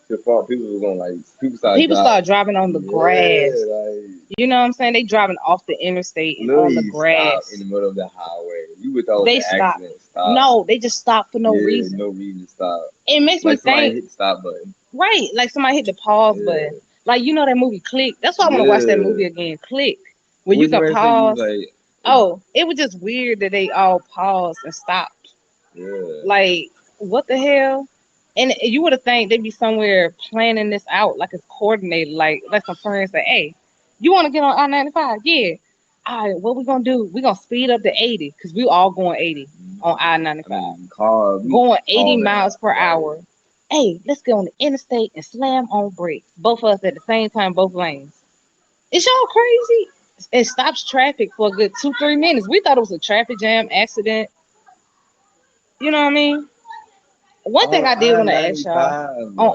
B: The fault people was going people started
A: People
B: driving.
A: started driving on the grass.
B: Yeah, like
A: You know what I'm saying? They driving off the interstate and on the
B: literally stop in
A: grass.
B: the middle of the highway. You would thought it was
A: They
B: an
A: stopped.
B: accident. Stop.
A: No, they just stopped for no
B: Yeah,
A: reason.
B: no reason to stop.
A: It makes me
B: Like somebody
A: think,
B: hit the stop button.
A: right, like somebody hit the pause
B: Yeah.
A: button. Like that movie Click. That's why I want to watch that
B: Yeah.
A: movie again. Click, where you
B: What's
A: can
B: the say you
A: pause.
B: like?
A: Oh, it was just weird that they all paused and stopped.
B: Yeah.
A: Like, what the hell? And you would have think they'd be somewhere planning this out, like it's coordinated. Like some friends say, "Hey, you want to get on I-95? Yeah. All right, what we gonna do? We gonna speed up to 80 because we all going 80 on
B: I
A: I-95,
B: mean, car. We
A: going 80
B: all that.
A: miles per
B: Right.
A: hour. Hey, let's go on the interstate and slam on brakes. Both of us at the same time, both lanes. Is y'all crazy? It stops traffic for a good 2-3 minutes. We thought it was a traffic jam accident. You know what I mean? One thing
B: On
A: I did
B: I
A: want to ask
B: ninety
A: y'all
B: five,
A: on
B: bro.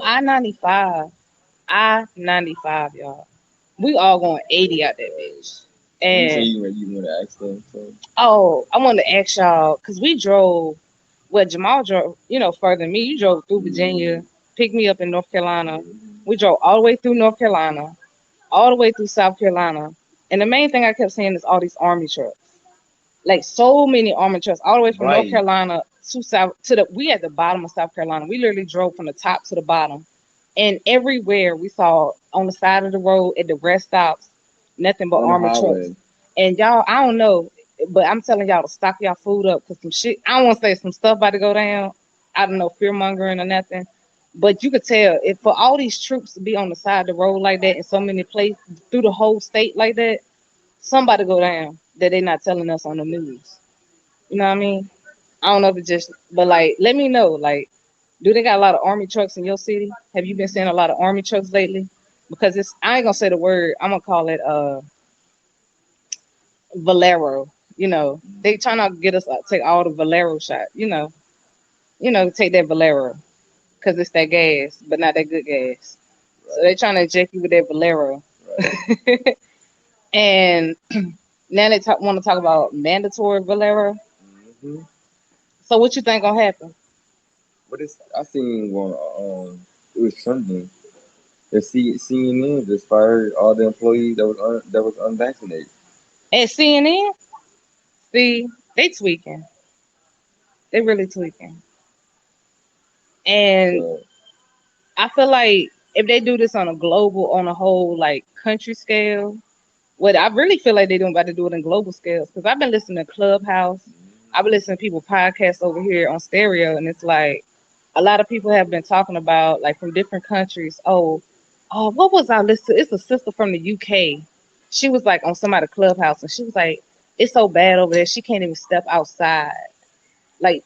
A: I-95, y'all. We all going 80 out that
B: Right.
A: bitch.
B: You say
A: And
B: you want to ask them? So.
A: oh, I wanted to ask y'all because we drove. Well, Jamal drove, further than me. You drove through
B: Mm-hmm.
A: Virginia, picked me up in North Carolina. We drove all the way through North Carolina, all the way through South Carolina. And the main thing I kept seeing is all these army trucks. Like so many army trucks, all the way from North
B: Right.
A: Carolina to we at the bottom of South Carolina. We literally drove from the top to the bottom. And everywhere we saw on the side of the road at the rest stops, nothing but
B: On the
A: army trucks.
B: highway.
A: And y'all, I don't know, but I'm telling y'all to stock y'all food up because some shit. I don't want to say some stuff about to go down. I don't know, fear mongering or nothing. But you could tell if for all these troops to be on the side of the road like that in so many places through the whole state like that, somebody go down that they not telling us on the news. You know what I mean? I don't know if it's just, but like, let me know. Like, do they got a lot of army trucks in your city? Have you been seeing a lot of army trucks lately? Because it's, I ain't gonna say the word. I'm gonna call it Valero. You know, they trying to get us to take all the Valero shot. Take that Valero because it's that gas, but not that good gas. So
B: Right.
A: they trying to inject you with that Valero,
B: Right.
A: and now they want to talk about mandatory Valero.
B: hmm
A: So what you think gonna happen?
B: But it's I seen one. It was trending. The CNN just fired all the employees that was unvaccinated.
A: At CNN, see, they tweaking. They really tweaking. And
B: So
A: I feel like if they do this on a global, on a whole like country scale, what I really feel like they don't about to do it in global scales. Because I've been listening to Clubhouse, I've been listening to people podcasts over here on stereo, and it's like a lot of people have been talking about like from different countries. Oh, what was I listening? It's a sister from the UK. She was like on somebody Clubhouse, and she was like, "It's so bad over there. She can't even step outside. Like,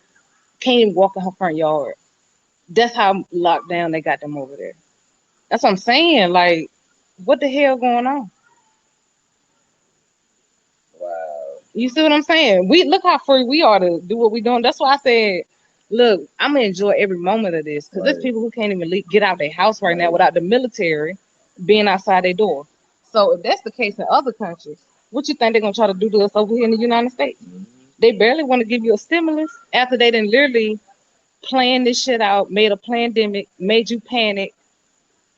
A: can't even walk in her front yard." That's how locked down they got them over there. That's what I'm saying. Like, what the hell going on?
B: wow.
A: You see what I'm saying? We look how free we are to do what we doing. That's why I said, look, I'm gonna enjoy every moment of this because there's
B: Right.
A: people who can't even get out their house right now
B: Right.
A: without the military being outside their door. So if that's the case in other countries, what you think they're gonna try to do to us over here in the United States?
B: hmm
A: They barely want to give you a stimulus after they done literally planned this shit out, made a pandemic, made you panic,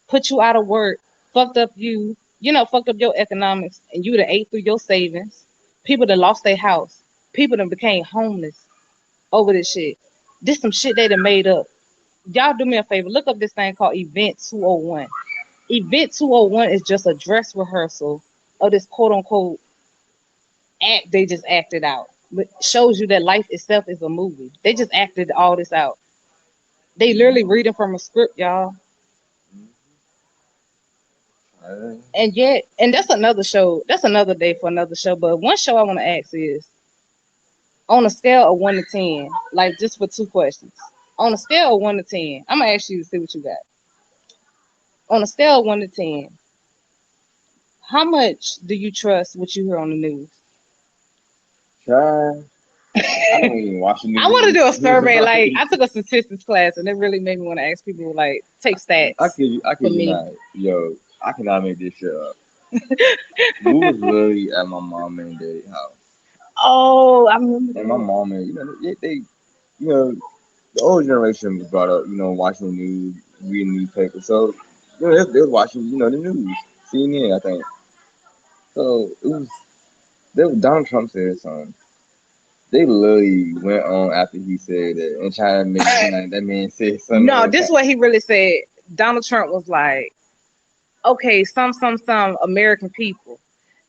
A: put you out of work, fucked up your economics, and you done ate through your savings. People that lost their house, people that became homeless over this shit. This some shit they done made up. Y'all do me a favor, look up this thing called Event 201. Event 201 is just a dress rehearsal of this quote unquote act they just acted out. But shows you that life itself is a movie. They just acted all this out. They literally reading from a script, y'all.
B: Right.
A: And that's another show. That's another day for another show. But one show I want to ask is on a scale of 1 to 10, like just for two questions. On a scale of 1 to 10, I'm gonna ask you to see what you got. On a scale of 1 to 10, how much do you trust what you hear on the news?
B: Try. I don't even watch the
A: I want to
B: news.
A: do a survey. Like I took a statistics class, and it really made me want to ask people like take stats
B: I
A: for
B: kid you
A: me.
B: not. Yo, I cannot make this shit up. We was literally at my mom and dad's house,
A: Oh, I remember
B: and my
A: that.
B: mom and you know, the old generation was brought up, watching the news, reading newspapers. So, they was watching, the news, CNN, I think. So it was, Donald Trump said something. They literally went on after he said it and tried to make it seem like that man said something
A: No,
B: else.
A: this is what he really said. Donald Trump was like, okay, some American people.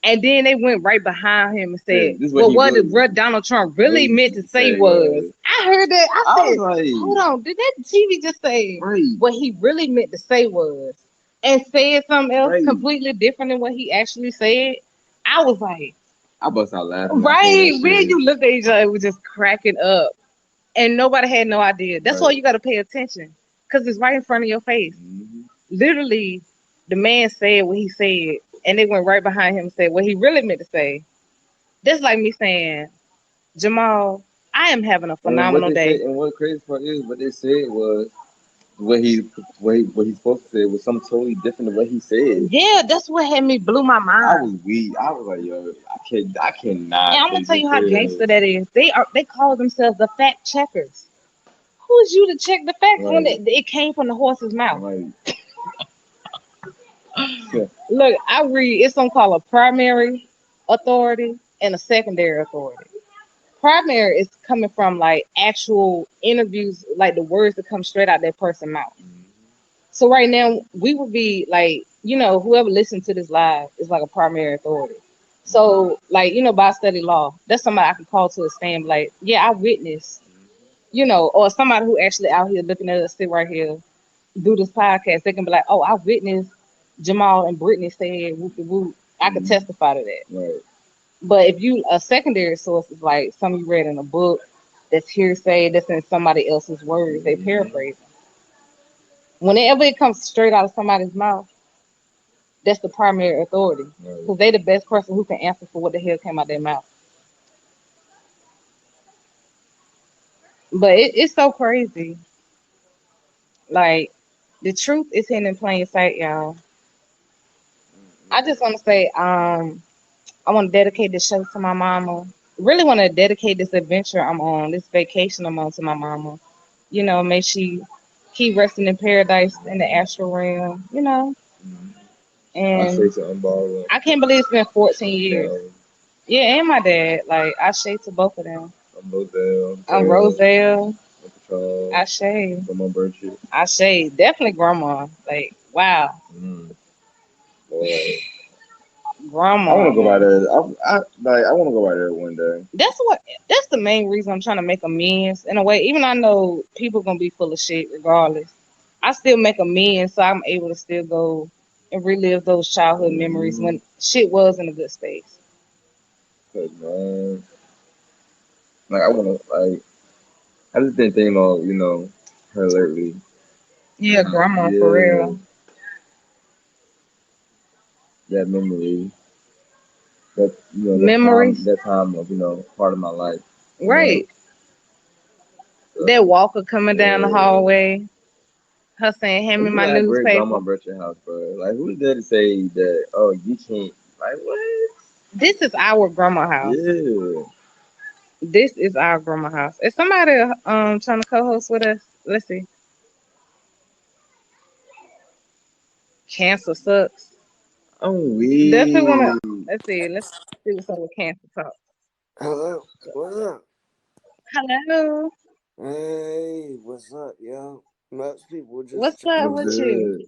A: And then they went right behind him and
B: Yeah,
A: said,
B: this is what
A: well,
B: he
A: what Donald Trump really
B: really
A: meant to say
B: said
A: was,
B: was.
A: I heard that. I
B: I was
A: said, hold
B: like,
A: on, did that TV just say
B: right,
A: what he really meant to say was, and said something else
B: right.
A: completely different than what he actually said? I was like,
B: I bust out laughing when I heard
A: right,
B: that
A: me and
B: shit.
A: you looked at each other, it was just cracking up. And nobody had no idea. That's why
B: Right.
A: you got to pay attention because it's right in front of your face.
B: hmm
A: Literally, the man said what he said, and they went right behind him and said what he really meant to say. That's like me saying, Jamal, I am having a
B: And what
A: phenomenal
B: they said,
A: day.
B: and what crazy part is, what they said was what he's supposed to say was something totally different than what he said.
A: Yeah, that's what had me blew my
B: I was
A: mind.
B: weak. I was like, yo, I
A: And
B: cannot
A: I'm gonna
B: take
A: tell
B: this
A: you how
B: serious.
A: gangster that is. They call themselves the fact checkers. Who is you to check the facts when
B: Right.
A: it came from the horse's mouth?
B: Like, yeah.
A: Look, I read it's something called a primary authority and a secondary authority. Primary is coming from like actual interviews, like the words that come straight out that person's mouth. So right now we would be like, whoever listens to this live is like a primary authority. So like, by study law, that's somebody I can call to a stand, like, yeah, I witnessed, or somebody who actually out here looking at us sit right here, do this podcast, they can be like, oh, I witnessed Jamal and Brittany said whoop de whoop. I could
B: Mm-hmm.
A: testify to that.
B: Right.
A: But if you a secondary source is like something you read in a book that's hearsay, that's in somebody else's words, they
B: Mm-hmm.
A: paraphrase. Whenever it comes straight out of somebody's mouth, that's the primary authority.
B: Right.
A: Because they the best person who can answer for what the hell came out their mouth. But it's so crazy. Like the truth is hidden in plain sight, y'all. I just want to say, I want to dedicate this show to my mama. Really want to dedicate this adventure I'm on, this vacation I'm on to my mama. May she keep resting in paradise in the astral realm.
B: Mm-hmm. I say
A: And
B: to unborrowed.
A: I can't believe it's been 14 years.
B: No,
A: Yeah, and my dad. Like, I shade to both of them.
B: I'm Roselle,
A: I'm
B: Pearl,
A: Roselle.
B: I'm Patrol,
A: I shade.
B: from my virtue.
A: I shade. Definitely grandma. Like, wow.
B: Mm. Boy. I want to
A: Grandma.
B: go by there. I want to go by there one day.
A: That's the main reason I'm trying to make amends in a way. Even though I know people gonna be full of shit regardless. I still make amends so I'm able to still go and relive those childhood memories
B: Mm-hmm.
A: when shit was in a good space.
B: Cause man, like I want to like I just been thinking about her lately.
A: Yeah, grandma for
B: Yeah,
A: real.
B: that memory, that
A: Memories.
B: that time of part of my life. You know,
A: Right.
B: so,
A: That walker coming down the
B: yeah.
A: hallway, her saying, hand me
B: It's
A: my
B: just at great grandma
A: newspaper.
B: Bertrand house, bro. Like who's there to say that? Oh, you can't. Like what?
A: This is our grandma house.
B: Yeah.
A: This is our grandma house. Is somebody trying to co-host with us? Let's see. Cancer sucks.
B: Oh,
A: Definitely wanna.
B: we.
A: Let's see. Let's see what's up with cancer talk.
C: Hello, what's up?
A: Hello.
C: Hey, what's up, yo?
A: What's up
B: What's
A: with you?
B: good?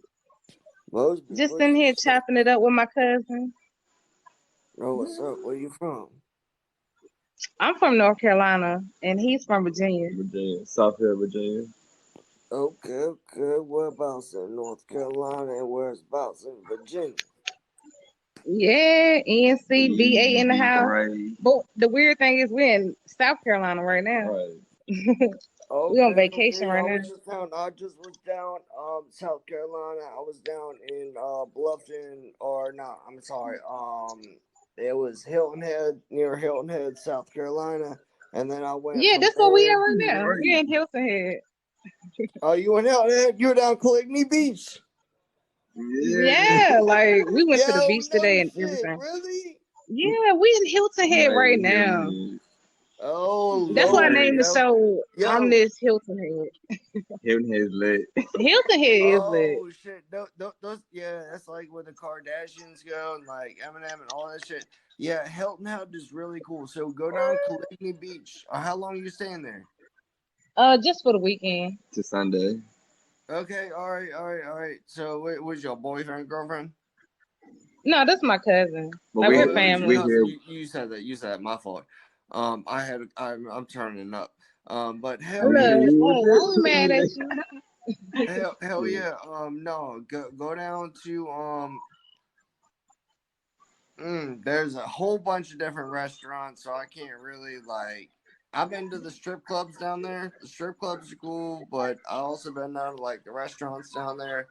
C: Most
A: Just
C: people
A: in here
C: just say,
A: chopping it up with my cousin.
C: "Bro, what's up? Where you from?"
A: I'm from North Carolina and he's from Virginia.
B: Virginia, South Hill, Virginia.
C: Okay, okay. Whereabouts in North Carolina and whereabouts in Virginia?
A: Yeah, NCBA in the house.
B: Right.
A: But the weird thing is we're in South Carolina right now.
B: Right.
A: We on
C: Okay,
A: vacation
C: okay.
A: right
C: I
A: now.
C: was just down. I just was down. South Carolina. I was down in Bluffton, or no, I'm sorry. It was Hilton Head, near Hilton Head, South Carolina, and then I went
A: Yeah,
C: from
A: that's where we are
C: there.
A: right now.
B: Right.
A: We're in Hilton Head.
C: Oh, you went out there? You were down Coligny Beach.
B: Yeah.
A: Yeah, like we went to the
C: Yo,
A: beach
C: no
A: today and
C: shit,
A: everything.
C: really?
A: Yeah, we in Hilton Head
B: Right.
A: right
B: We
A: now.
B: really
C: Oh
A: That's why I
C: Lord,
A: named
B: is.
A: the
C: yo,
A: show
C: yo.
A: Omnis Hilton Head.
B: Him and his lit.
A: Hilton Head is lit.
C: Oh shit, those, yeah, that's like where the Kardashians go and like Eminem and all that shit. Yeah, Hilton Head is really cool. So go down Coligny Beach. How long are you staying there?
A: Just for the weekend.
B: To Sunday.
C: Okay, all right, all right, all right. So, was your boyfriend, girlfriend?
A: No, that's my cousin.
B: But
A: Like we're
C: Oh, it was your
B: we
A: family.
C: cousin.
B: here.
C: You said that. You said that. My fault. I'm turning up. But hell
B: We
C: yeah.
B: here.
A: Look,
B: You with
A: hey, I ain't mad at
B: it?
A: you.
C: Hell
B: Yeah.
C: yeah. No, go down to there's a whole bunch of different restaurants, so I can't really like. I've been to the strip clubs down there. The strip clubs are cool, but I also been down to like the restaurants down there.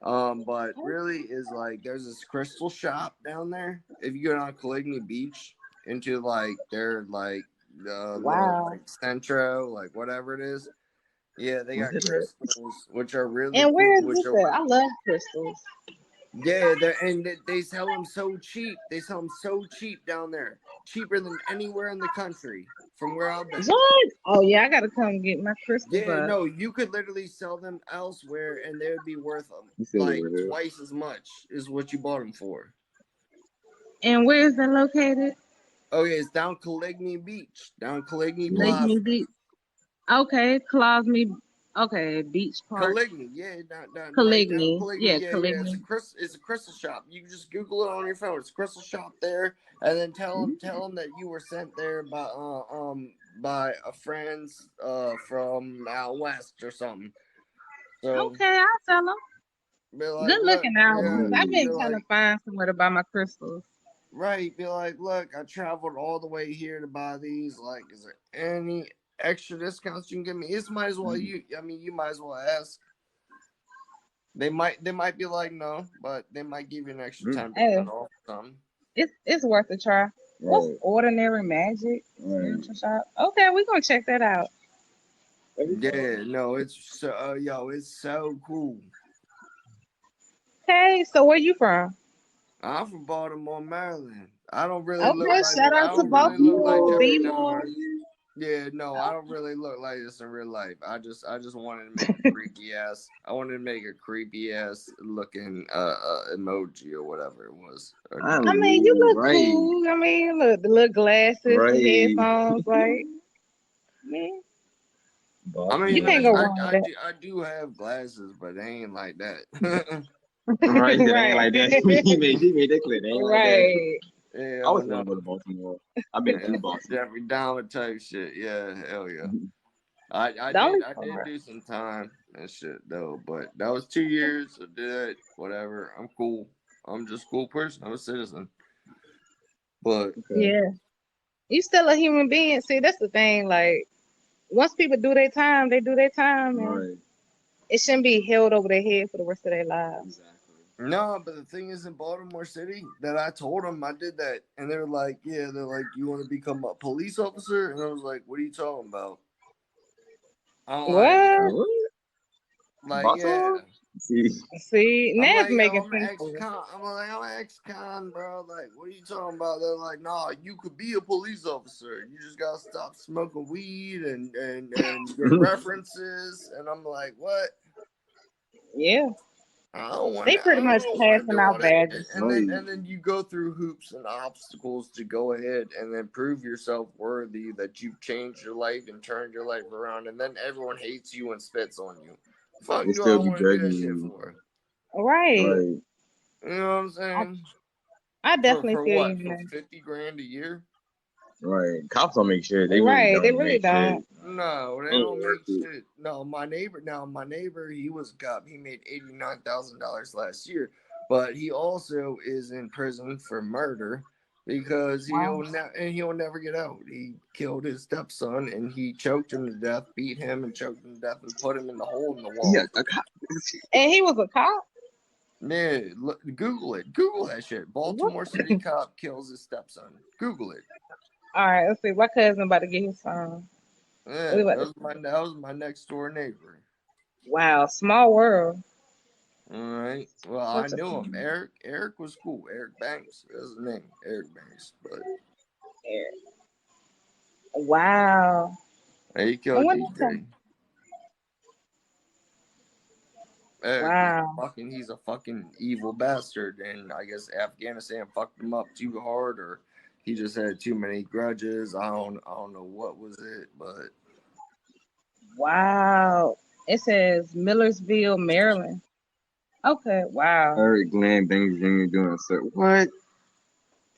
C: But really is like there's this crystal shop down there. If you go down Coligny Beach into like their like the little
A: Wow.
C: like centro, like whatever it is. Yeah, they
B: What's
C: got
B: that?
C: crystals, which are really
A: And
C: cool.
A: where is
C: Which
A: this
C: are
A: at? I love crystals.
C: yeah, they sell them so cheap. They sell them so cheap down there, cheaper than anywhere in the country from where I've been.
A: What? Oh yeah, I gotta come get my crystals
C: Yeah,
A: up.
C: no, you could literally sell them elsewhere, and they would be worth
B: You said it
C: like
B: with it.
C: twice as much as what you bought them for.
A: And where is that located?
C: Okay, it's down Coligny Beach, down Coligny
A: Lake Me
C: Plaza.
A: Beach. Okay, Claws Me. Okay, Beach Park,
C: Caligny, yeah, not right down
A: Caligny.
C: Caligny,
A: Yeah,
C: yeah.
A: Caligny.
C: It's a crystal shop. You can just Google it on your phone. It's a crystal shop there, and then tell them that you were sent there by a friend's from out west or something. So
A: Okay, I'll tell them.
C: be like,
A: Good
C: look,
A: looking out.
C: yeah,
A: 'Cause I've
B: Right.
C: be
A: been trying to
C: like,
A: find somewhere to buy my crystals.
C: right, be like, look, I traveled all the way here to buy these. Like, is there any extra discounts you can give me? It's might as well I mean, you might as well ask. They might be like no, but they might give you an extra
B: Mm.
C: 10%
A: Hey,
C: off something.
A: it's worth a try. What's
B: Right.
A: Ordinary Magic
B: Right.
A: Spiritual Shop? Okay, we're gonna check that out.
B: That'd be fun.
C: Yeah, no, it's so it's so cool.
A: Okay, so where you from?
C: I'm from Baltimore, Maryland. I don't really look
A: Okay,
C: like
A: shout
C: this. I
A: out to
C: don't really look like
A: Baltimore,
C: Jeffrey
A: B
B: Yo.
A: more.
C: Dahmer. Yeah, no, I don't really look like this in real life. I just wanted to make a creepy ass. I wanted to make a creepy ass looking emoji or whatever it was. Or
B: I
A: I mean, you
B: mean,
A: look
B: right.
A: cool. I mean, look, the little glasses, the
B: Right.
A: headphones, like, man,
C: I
A: you
C: mean,
A: can't
B: Baltimore.
A: go wrong with
C: I do have glasses, but they ain't like that.
B: Right, he said, I ain't
A: that.
B: like that. He made that clear. They ain't like that.
A: Right.
C: Yeah,
B: I always want
C: no,
B: to go to Baltimore. I've been
C: yeah,
B: to Baltimore.
C: Jeffrey Dahmer type shit. Yeah, hell yeah.
A: The only
C: I did
A: part.
C: do some time and shit though, but that was 2 years. I did it. Whatever. I'm cool. I'm just a cool person. I'm a citizen. But
B: Okay.
A: Yeah. You still a human being. See, that's the thing. Like, once people do their time, they do their time, and
B: Right.
A: it shouldn't be held over their head for the rest of their lives.
B: Exactly.
C: no, but the thing is in Baltimore City that I told them I did that, and they were like, "Yeah," they're like, "You want to become a police officer?" And I was like, "What are you talking about?" I'm
A: What?
B: What?
C: like,
B: Baltimore?
C: yeah.
B: See,
A: See,
C: I'm
A: now it's
C: like, yo,
A: making
C: I'm an
A: sense for you.
C: ex-con. I'm an ex-con, bro. Like, what are you talking about? They're like, nah, you could be a police officer. You just gotta stop smoking weed and get references. And I'm like, what?
A: Yeah.
C: I don't want
A: They
C: to. I
A: pretty much
C: don't want to
A: passing
C: do all
A: out
C: that.
A: badges.
B: right.
C: And then you go through hoops and obstacles to go ahead and then prove yourself worthy that you've changed your life and turned your life around. And then everyone hates you and spits on you. Fuck
B: They
C: you! I
B: still be
C: want to do that
B: judging
C: shit
B: you.
C: for.
A: Right.
B: Right.
C: You know what I'm
A: I,
C: saying?
A: I definitely
C: For
A: feel you,
C: what? For
A: man.
C: 50 grand a year?
B: Right. Cops don't make shit. They really
A: Right. They
B: don't
A: really
B: make shit.
A: don't.
C: No, they
B: Ain't
C: don't
B: worth
C: make
B: it.
C: shit. No, my neighbor, he was a cop. He made $89,000 last year, but he also is in prison for murder because
A: Wow.
C: he'll never get out. He killed his stepson and he choked him to death, beat him and choked him to death, and put him in the hole in the
B: Yeah,
C: wall.
B: a cop.
A: And he was a cop?
C: Man, look, Google it. Google that shit.
A: What?
C: Baltimore City cop kills his stepson. Google it.
A: All right, let's see. My cousin about to get his phone. We
C: Yeah,
A: about to
C: that was my next door neighbor.
A: Wow, small world.
C: All right. Well, I
A: Such a
C: knew
A: small
C: him. Eric was cool. Eric Banks is his name. Eric Banks. But
A: area. Wow.
C: he
A: I
C: killed
A: wonder some.
C: DJ. Eric,
A: Wow.
C: he's a fucking evil bastard, and I guess Afghanistan fucked him up too hard, or he just had too many grudges. I don't know what was it, but
A: Wow. It says Millersville, Maryland. Okay, wow.
B: Eric Glenn Banks Jr. doing so. What?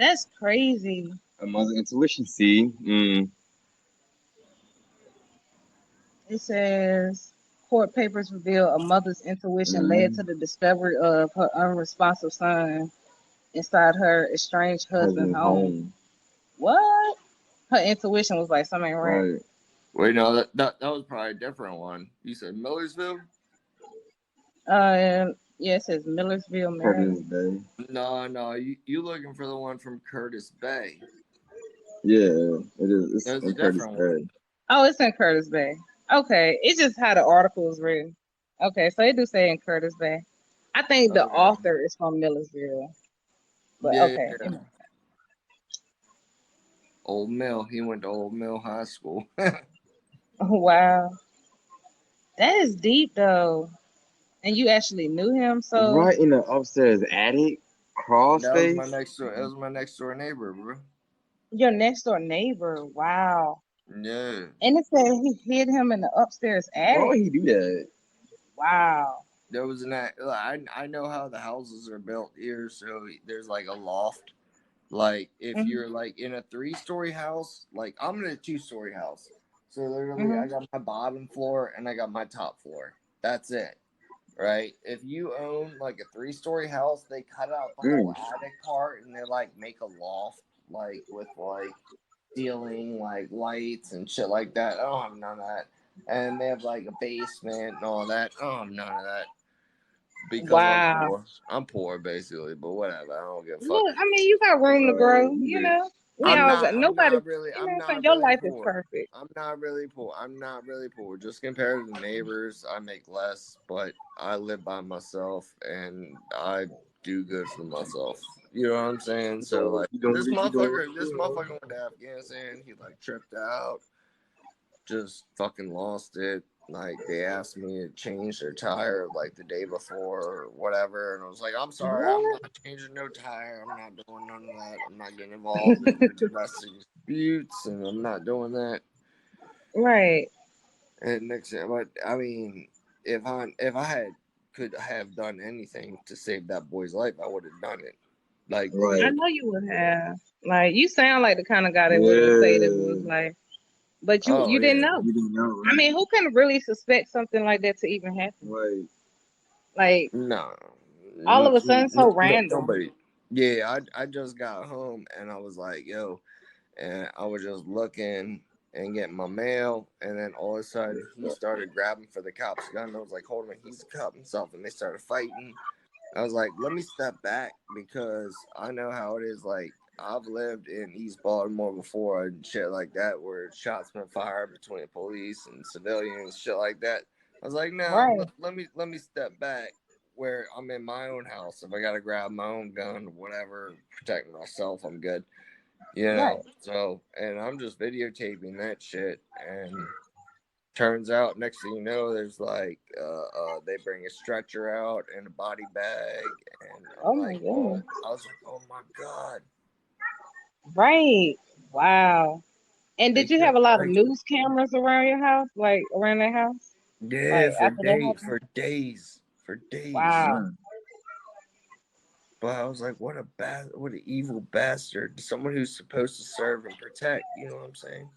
A: That's crazy.
B: A mother intuition. See?
A: It says court papers reveal a mother's intuition led to
B: Mm.
A: the discovery of her unresponsive son inside her estranged husband's
B: Husband
A: home.
B: home.
A: What? Her intuition was like something ain't right.
B: Right.
C: wait, no, that was probably a different one. You said Millersville?
A: And yeah, it says Millersville,
B: Curtis
A: Maryland.
B: Bay.
C: No, you looking for the one from Curtis Bay?
B: Yeah, it is. It's
C: There's a
B: in Curtis
C: different
B: Bay.
C: one.
A: Oh, it's in Curtis Bay. Okay, it's just how the article is written. Okay, so they do say in Curtis Bay. I think the
C: Okay.
A: author is from Millersville, but
C: Yeah,
A: okay.
C: Old Mill. He went to Old Mill High School.
A: Oh, wow, that is deep though. And you actually knew him, so
B: Right in the upstairs attic. Crawl
C: That was
B: space.
C: my next door. That was my next door neighbor, bro.
A: your next door neighbor. Wow.
C: Yeah.
A: And it said he hid him in the upstairs
B: Why would
A: attic.
B: he do that?
A: Wow.
C: There was an I know how the houses are built here, so there's like a loft. Like if
A: Mhm.
C: you're like in a 3-story house, like I'm in a 2-story house. So literally I
A: Mhm.
C: got my bottom floor and I got my top floor. That's it. Right? If you own like a 3-story house, they cut out the whole
B: Mm.
C: attic part and they like make a loft like with like ceiling like lights and shit like that. I don't have none of that. And they have like a basement and all that. I don't have none of that because I'm
A: Wow.
C: poor. I'm poor basically, but whatever. I don't give a fuck.
A: Look, I mean, you got room to grow. You
B: Yeah.
A: know, we all got
C: I'm
A: nobody.
C: not really
A: You know
C: I'm
A: what I'm saying?
C: not
A: Your
C: really
A: life is
C: poor.
A: perfect.
C: I'm not really poor. I'm not really poor. Just compared to the neighbors, I make less, but I live by myself and I do good for myself. You know what I'm saying? So
B: So
C: like
B: you doing what
C: this
B: you doing.
C: motherfucker went to Afghanistan, he like tripped out, just fucking lost it. Like they asked me to change their tire like the day before or whatever, and I was like, "I'm sorry, I'm
A: What?
C: not changing no tire. I'm not doing none of that. I'm not getting involved in no domestic disputes, and I'm not doing that."
A: Right.
C: And next, but I mean, if I had could have done anything to save that boy's life, I would have done it. Like,
A: I
B: Right.
A: know you would have. Like, you sound like the kind of guy that would have say that was
B: Yeah.
A: like, but
C: oh
A: you didn't
C: yeah,
A: know.
B: You didn't know,
A: I
B: right?
A: mean, who can really suspect something like that to even happen?
B: Right.
A: Like,
C: no,
A: all of a sudden, so random.
C: nobody. Yeah, I just got home and I was like, yo, and I was just looking and getting my mail, and then all of a sudden he started grabbing for the cop's gun. I was like, hold on, he's a cop himself, and they started fighting. I was like, let me step back because I know how it is. Like, I've lived in East Baltimore before and shit like that, where shots been fired between police and civilians, shit like that. I was like, no,
A: Right.
C: let me step back where I'm in my own house. If I gotta grab my own gun, whatever, protect myself, I'm good. You
A: Right.
C: know. So, and I'm just videotaping that shit, and turns out, next thing you know, there's like they bring a stretcher out and a body bag, and I'm
A: Oh my
C: like, oh,
A: goodness.
C: I was like, oh my god,
A: Right. Wow. And
C: they
A: did you
C: kept
A: have a lot of
C: fighting.
A: news cameras around your house? Like around that house?
C: Yeah,
A: Like after that happened?
C: for days.
A: Wow.
B: Mm.
C: But I was like, what an evil bastard! Someone who's supposed to serve and protect. You know what I'm saying?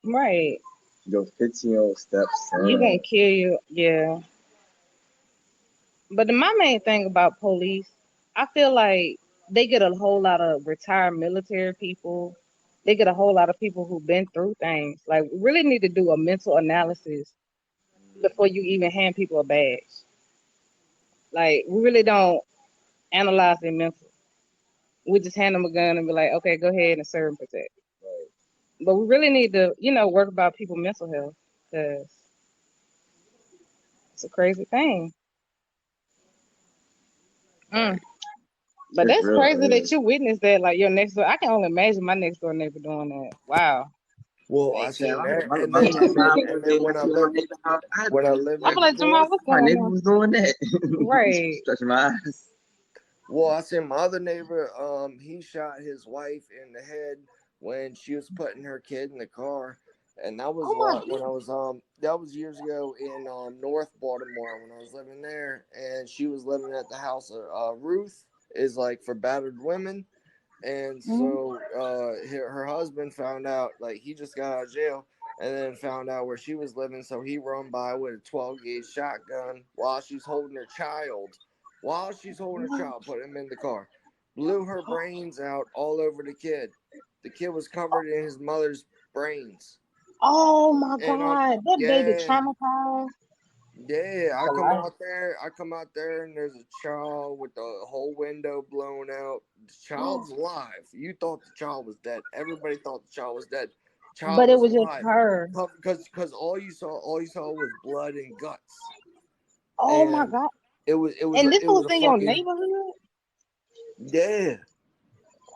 A: Right.
B: Your 15-year-old
A: You gonna
B: stepson.
A: kill you. Yeah. But my main thing about police, I feel like they get a whole lot of retired military people. They get a whole lot of people who've been through things. Like, we really need to do a mental analysis before you even hand people a badge. Like, we really don't analyze their mental. We just hand them a gun and be like, okay, go ahead and serve and protect.
B: Right.
A: But we really need to, work about people's mental health because it's a crazy thing. Mm.
C: Right.
A: But
B: It
A: that's
B: real
A: crazy that
B: is.
A: you witnessed that. Like your next door, I can only imagine my next door neighbor doing that. Wow.
C: Well, I
A: Like,
B: Yeah,
C: seen that,
B: my last time
C: and
B: being
C: then
B: next to my neighbor house,
C: when I lived
A: I'm
C: next
A: like, Jamal,
C: door.
A: what's
B: my
A: going
B: neighbor
A: on?
B: was doing that.
A: Right.
B: Stretching my eyes.
C: Well, I seen my other neighbor. He shot his wife in the head when she was putting her kid in the car, and that was
A: Oh my
C: when I
A: goodness.
C: was that was years ago in North Baltimore when I was living there, and she was living at the house. Ruth is like for battered women, and
A: Hmm.
C: so her husband found out, like he just got out of jail, and then found out where she was living, so he run by with a 12 gauge shotgun while she's holding her child, put him in the car, blew her brains out all over the kid. The kid was covered in his mother's brains.
A: Oh my
C: And
A: God. That baby
C: yeah,
A: traumatized
C: yeah,
A: for life.
C: I come out there, and there's a child with the whole window blown out. The child's alive. You thought the child was dead. Everybody thought the child was dead. Child
A: But it
C: was
A: was just
C: alive.
A: her.
C: Because all you saw was blood and guts.
A: Oh my
C: And
A: God. And this
C: it was
A: was
C: a
A: in your
C: fucking
A: neighborhood?
C: yeah.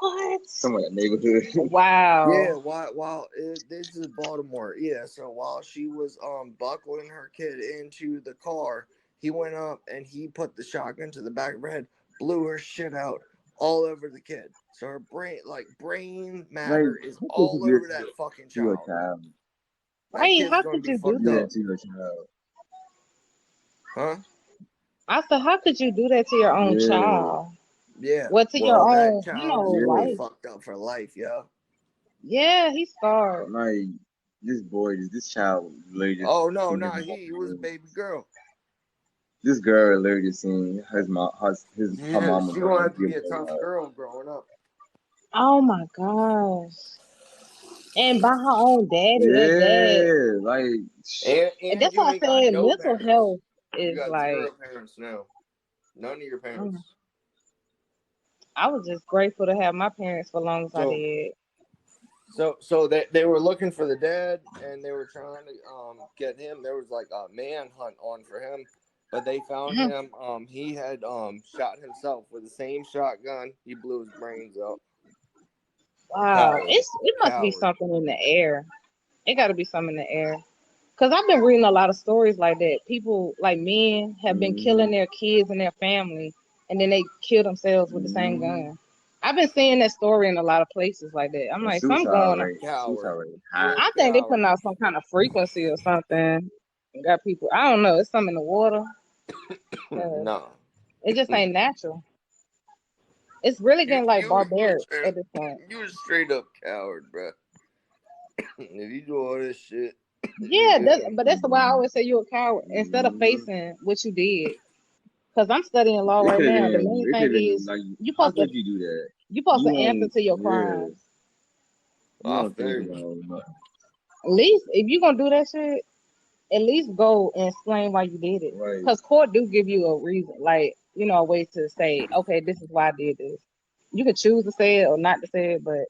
A: What?
B: Some of that neighborhood.
C: Yeah,
A: Wow.
C: while this is Baltimore, yeah. So while she was buckling her kid into the car, he went up and he put the shotgun to the back of her head, blew her shit out all over the kid. So her brain
B: Like,
C: matter is
B: how could
C: all
B: you
C: over
B: do
C: that
B: that
C: fucking
B: to a
C: child.
B: child?
C: That
A: Right?
C: kid's
A: How
C: gonna
A: could
C: be
A: you do
C: fucked
B: Do
C: up,
B: that
A: that?
B: to your child?
C: huh?
A: I said, how could you do that to your own
B: Yeah,
A: child?
C: Yeah.
A: Well, to your
C: Well, that
A: own,
C: child is gonna be
B: yeah.
A: life.
C: fucked up for life, yo.
A: Yeah, he's scarred.
B: Like, this child literally just
C: Oh no,
B: seen
C: no,
B: his mom.
C: he was a baby girl.
B: This girl literally just seen her
C: Yeah,
B: mama
C: she gonna have to
B: give
C: be a
B: her
C: tough
B: life.
C: girl growing up.
A: Oh my gosh. And by her own daddy at that.
B: Yeah, like,
A: And
C: And
A: that's
C: you
A: why I
C: ain't got
A: said
C: no
A: mental
C: parents.
A: health
C: You
A: is
C: got
A: like,
C: 0 parents now. None of your
A: mm,
C: parents.
A: I was just grateful to have my parents for as long as I
C: So
A: did.
C: so they were looking for the dad and they were trying to get him. There was like a manhunt on for him, but they found
A: Mm,
C: him. He had shot himself with the same shotgun. He blew his brains out.
A: wow.
C: Coward.
A: It must be
C: Coward.
A: something in the air. It got to be something in the air. Because I've been reading a lot of stories like that. People, like men, have been killing
B: mm-hmm,
A: their kids and their family, and then they kill themselves with the same
B: mm-hmm.
A: gun. I've been seeing that story in a lot of places like that. I'm
B: And
A: like, something going on.
B: suicide
C: Coward.
B: rate high.
C: You're a
A: I think they putting
C: coward.
A: out some kind of frequency or something. Got people. I don't know. It's something in the water. 'Cause
C: No.
A: it just ain't natural. It's really
C: You
A: getting like
C: you you a
A: barbaric
C: straight
A: at this point.
C: you a straight up coward, bro. If you do all this shit, you're
A: Yeah,
C: good.
A: but that's why I always say you're a coward instead of
B: Mm-hmm.
A: facing what you did. Because I'm studying law
B: It
A: right
B: could have
A: now. The
B: been.
A: main
B: It
A: thing
B: could have been
A: is
B: like,
A: you
B: how
A: supposed to
B: could you do that?
A: you supposed
B: You
A: to answer
B: don't.
A: to your
B: Yeah,
A: crimes.
B: you
C: I
B: don't think
C: feel you.
B: about it.
A: At least if you gonna do that shit, at least go and explain why you did it.
B: Right.
A: Because court do give you a reason, like a way to say, okay, this is why I did this. You can choose to say it or not to say it, but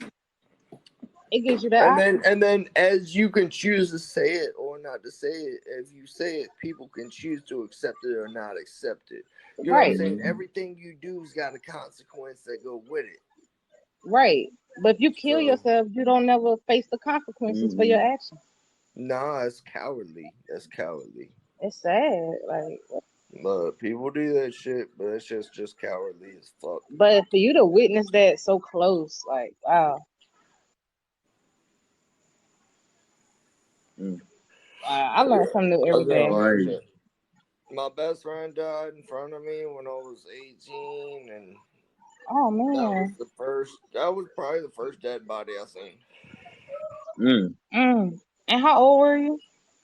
A: it gives you that option.
C: And then as you can choose to say it or not to say it, if you say it, people can choose to accept it or not accept it. You know what I'm
A: Right,
C: saying?
B: Mm-hmm.
C: Everything you do's got a consequence that go with it.
A: right. But if you kill
C: So
A: yourself, you don't never face the consequences for your
B: Mm-hmm.
A: actions.
C: nah, it's cowardly. That's cowardly.
A: It's sad, like.
C: But people do that shit, but it's just cowardly as fuck.
A: But for you to witness that so close, like, wow,
B: Mm.
A: I learn
C: Yeah,
A: something new
C: I
A: every
C: didn't
A: day.
C: like
B: Right.
C: it. My best friend died in front of me when I was 18, and
A: Oh
C: that was
A: man,
C: the first. That was probably the first dead body I seen.
B: Mm.
A: mm. And how old were you?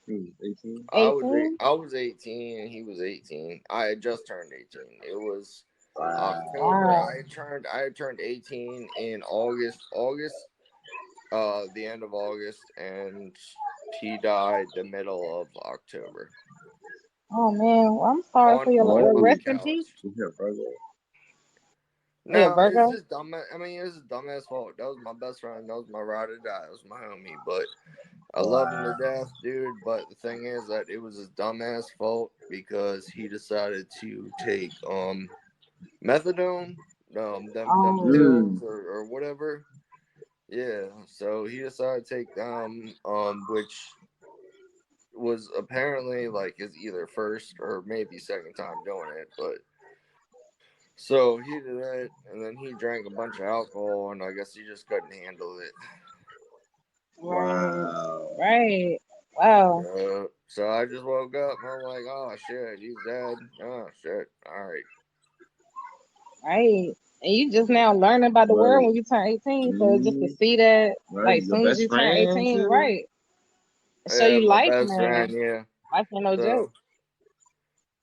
B: He was 18.
A: 18.
C: I was 18 and he was 18. I had just turned 18. It was
B: Wow.
C: October.
A: Wow.
C: I had turned 18 in August, the end of August, and he died the middle of October
A: Oh man, well, I'm sorry for
C: on
A: your
B: What
C: on
A: rest
B: is
A: in
C: couch.
A: peace.
B: your brother?
A: Oh, your
C: No, it's
A: Virgo.
C: just dumb. I mean, it's just dumbass fault. That was my best friend. That was my ride or die. That was my homie. But I love him to
B: Wow.
C: death, dude. But the thing is that it was his dumbass fault because he decided to take methadone, them
A: Oh,
C: pills
B: Mm.
C: or whatever. Yeah. So he decided to take them, which was apparently like his either first or maybe second time doing it, but so he did that, and then he drank a bunch of alcohol, and I guess he just couldn't handle it.
A: right,
B: Wow.
A: right. Wow,
C: So I just woke up, and I'm like, oh shit, he's dead. Oh shit, all right.
A: right. And you just now learning about the world
B: Right.
A: when you turn 18, so just to
B: Mm.
A: see that,
B: Right.
A: like,
B: Your
A: soon as
B: best
A: you turn
B: friend
A: 18,
B: too.
A: right, show
C: Yeah,
A: you
C: my
A: life,
C: best
A: man.
C: friend, yeah.
A: Life ain't no joke.
C: So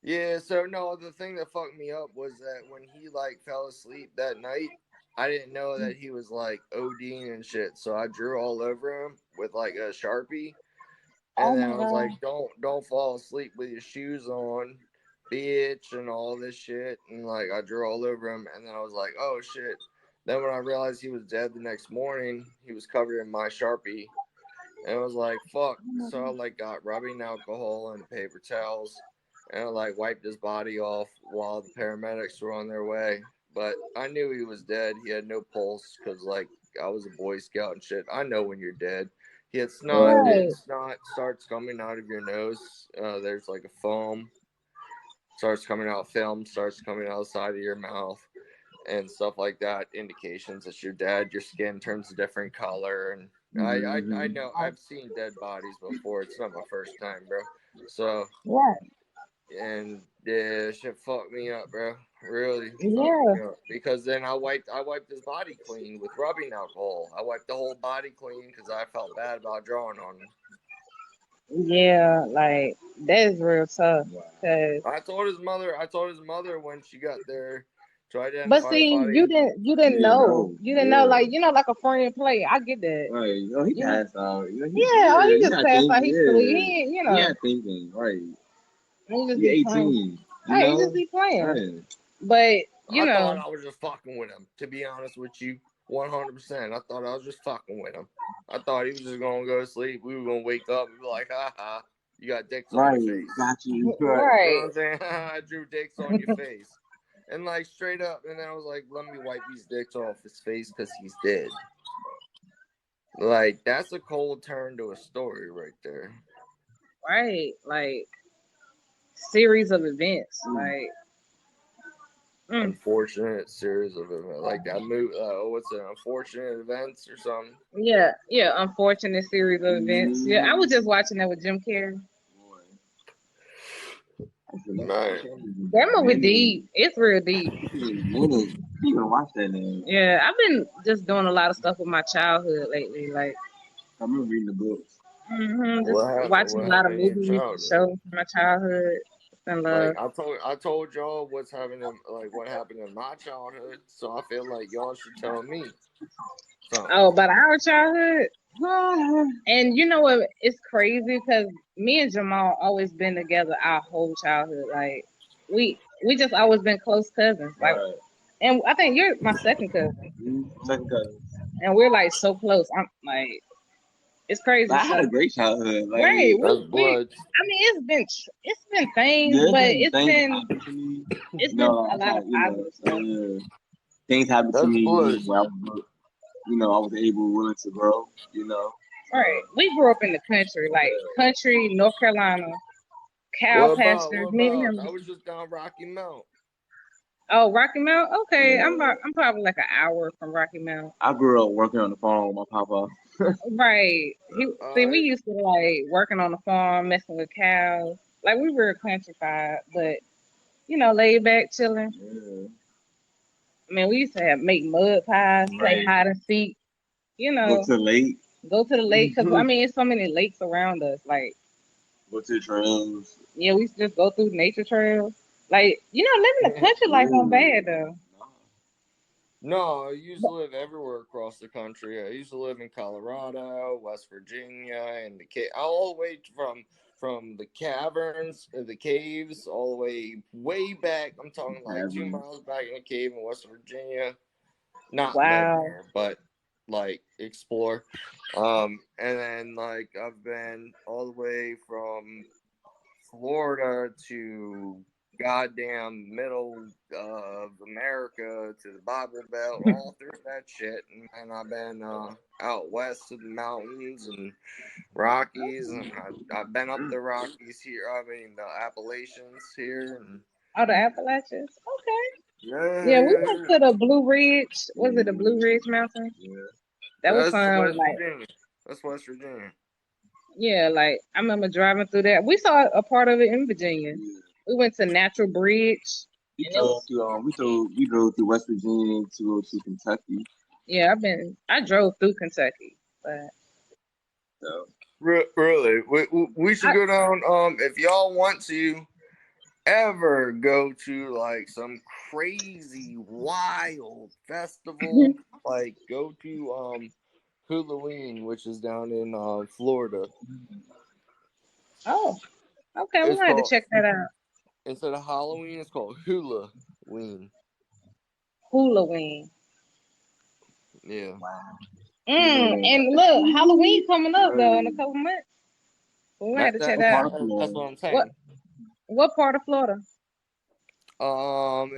C: yeah, so no, the thing that fucked me up was that when he like fell asleep that night, I didn't know that he was like ODing and shit. So I drew all over him with like a Sharpie. And
A: Oh
C: then
A: my
C: I was like,
A: god.
C: don't fall asleep with your shoes on, bitch, and all this shit. And like I drew all over him, and then I was like, oh shit. Then when I realized he was dead the next morning, he was covered in my Sharpie. And I was like, fuck.
A: Oh my
C: So I
A: god.
C: like got rubbing alcohol and paper towels and I like wiped his body off while the paramedics were on their way. But I knew he was dead. He had no pulse because like I was a Boy Scout and shit. I know when you're dead. He had snot.
B: Right.
A: Right.
C: Snot starts coming out of your nose. There's like a foam starts coming out. Film starts coming outside of your mouth. and stuff like that, indications that you're dead. Your skin turns a different color, and I know I've seen dead bodies before. It's not my first time, bro. So
A: Right.
C: and yeah, shit fucked me up, bro. Really fucked
A: Yeah.
C: me up because then I wiped his body clean with rubbing alcohol. I wiped the whole body clean because I felt bad about drawing on him.
A: Yeah. Like that is real tough. Cause,
C: I told his mother when she got there to
A: but
C: identify the
A: see,
C: body.
A: you didn't know, you didn't know,
B: Yeah.
A: like like a friend play. I get that.
B: Right. You know, he
A: You know,
B: passed out. You know,
A: yeah. Oh, he
B: he
A: just
B: not
A: passed out.
B: thinking.
A: He sleep.
B: Yeah.
A: He, ain't,
B: He not thinking. Right.
A: he just
B: He
A: be playing.
B: 18. You
A: Hey, he just
B: know?
A: be playing.
B: Right.
A: But
C: I thought I was just fucking with him, to be honest with you. 100%. I thought I was just fucking with him. I thought he was just going to go to sleep. We were going to wake up and be like, ha ha, you got dicks on
B: Right.
C: your face.
B: Got you. Right.
C: You know what
A: right.
C: I'm saying? I drew dicks on your face. And like straight up, and then I was like, let me wipe these dicks off his face because he's dead. Like, that's a cold turn to a story right there.
A: Right. Like series of events. Like
C: Unfortunate series of events. Like that movie, what's it, Unfortunate Events or something?
A: yeah, yeah, unfortunate series of events. Yeah, I was just watching that with Jim Carrey.
C: Man.
A: That movie deep. It's real deep.
B: You even watch that name.
A: Yeah, I've been just doing a lot of stuff with my childhood lately. Like,
B: I remember reading the books.
A: just watching a
C: What
A: lot of
C: happened in your
A: movies and
C: childhood?
A: shows from my childhood. It's been love.
C: Like I told y'all what's happening, like what happened in my childhood. So I feel like y'all should tell me something.
A: Oh, about our childhood. And you know what? It's crazy because me and Jamal always been together our whole childhood. Like, we just always been close cousins. Like,
B: Right.
A: and I think you're my second cousin,
B: Second cousin.
A: and we're like so close. I'm like, it's crazy.
B: I had a
A: So,
B: great childhood. Like,
A: right?
C: That's
A: We.
C: blood.
A: I mean, it's been things,
B: there's
A: but
B: been things happen to me.
A: it's
B: You
A: been
B: know,
A: a
B: I
A: lot of
B: had,
A: positive stuff.
B: things happened to
C: That's
B: me
C: blood.
B: where I was willing to grow.
A: Right. We grew up in the country, like country, North Carolina, cow
C: What
A: pastures. Me and
C: about? I
A: him.
C: was just down Rocky Mount.
A: Oh, Rocky Mount. Okay,
B: Yeah.
A: I'm probably like an hour from Rocky Mount.
B: I grew up working on the farm with my papa.
A: Right. See, we
C: Alright.
A: used to like working on the farm, messing with cows. Like we were countrified, but laid back, chilling.
B: Yeah.
A: I mean, we used to make mud pies, play
B: Right.
A: hide and seek. You
B: Go
A: know,
B: to the lake.
A: go to the lake because I
B: Go
A: mean, it's so many lakes around us. Like,
B: to the trails.
A: yeah, we used to just go through nature trails. Like, living the country life
B: Yeah.
A: ain't bad though.
C: No, I used to live everywhere across the country. I used to live in Colorado, West Virginia, and all the way from the caverns, the caves, all the way back. I'm talking like 2 miles back in a cave in West Virginia. Not live
A: Wow.
C: there, but like explore. And then like I've been all the way from Florida to goddamn middle of America to the Bible Belt, all through that shit. And I've been out west of the mountains and Rockies, and I've been up the Rockies here. I mean the Appalachians here, and
A: Oh, the Appalachians. Okay. Yeah, we went
C: yeah,
A: to the Blue Ridge. Was it the Blue Ridge Mountain?
B: Yeah.
A: That was
C: that's
A: fun.
C: West
A: Like,
C: Virginia. That's West Virginia.
A: yeah, like I remember driving through that. We saw a part of it in Virginia.
B: Yeah.
A: We went to Natural Bridge,
B: We
A: and it
B: drove
A: was
B: through we drove through West Virginia to go to Kentucky.
A: yeah. I drove through Kentucky, but
B: So
C: Really, we should
A: I
C: go down. If y'all want to ever go to like some crazy wild festival, like go to Halloween, which is down in Florida.
A: oh okay, we're
C: It's
A: gonna have to
C: called,
A: check that out.
C: instead of Halloween, it's called Hula-ween.
A: Halloween.
C: Yeah.
A: And look, Halloween coming up though in a couple months. We're gonna have to check
C: That's
A: that out.
C: that's what I'm
A: What
C: saying.
A: what part of Florida?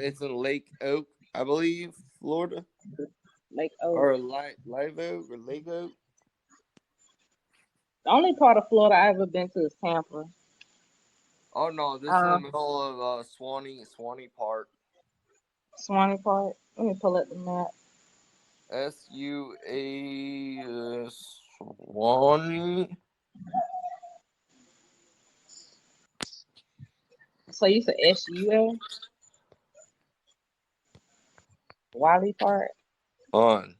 C: It's in Lake Oak, I believe, Florida,
A: Like, oh,
C: or Live Oak or Lake Oak.
A: the only part of Florida I've ever been to is Tampa.
C: Oh no, this is in the
A: Uh,
C: middle of Swanee Park.
A: Swanee Park. Let me pull up the map.
C: Swanee.
A: So you said SUA, Wiley Park.
C: On.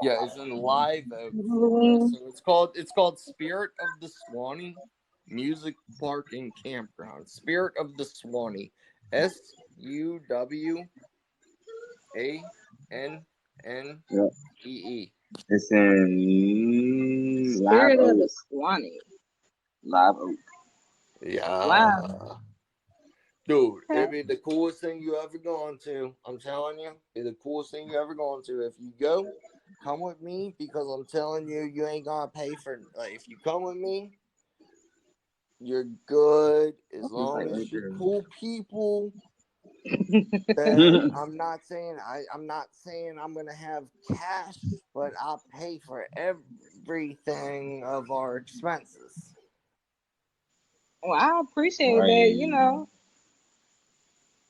C: Yeah, it's in Live Oak, Florida.
A: Mm,
C: So it's called Spirit of the Swanee Music Park and Campground. Spirit of the Swanee.
B: Yep.
C: SUWANNEE.
B: It's in Live
A: Spirit of the
B: Oak.
A: Swanee.
B: Live Oak.
A: Wow.
C: Yeah. Dude,
A: Okay.
C: it'd be the coolest thing you ever gone to. I'm telling you, it'd be the coolest thing you ever gone to. If you go, come with me because I'm telling you, you ain't gonna pay for. Like, if you come with me, you're good as
B: It's like
C: long
B: right
C: as you're
B: there.
C: cool people. Then I'm not saying I'm gonna have cash, but I'll pay for everything of our expenses.
A: Well, I appreciate that.
B: Right.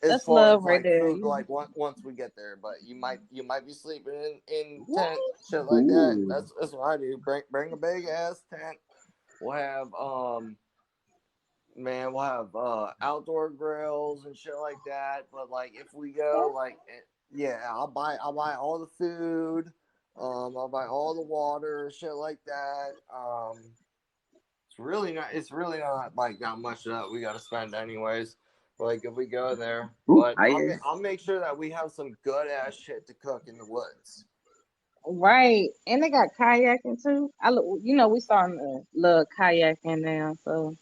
C: As
A: That's
C: far
A: love
C: as
A: right
C: like
A: there.
C: food, like once we get there, but you might be sleeping in
A: What?
C: tent, shit like that.
B: Cool.
C: That's what I do. Bring a big ass tent. We'll have man, we'll have outdoor grills and shit like that. But like if we go yeah, I'll buy all the food. I'll buy all the water, shit like that. It's really not like that much that we got to spend anyways. Like if we go there,
B: Ooh,
C: but
B: ice.
C: I'll make sure that we have some good ass shit to cook in the woods.
A: Right. And they got kayaking too. We starting to love kayaking now, so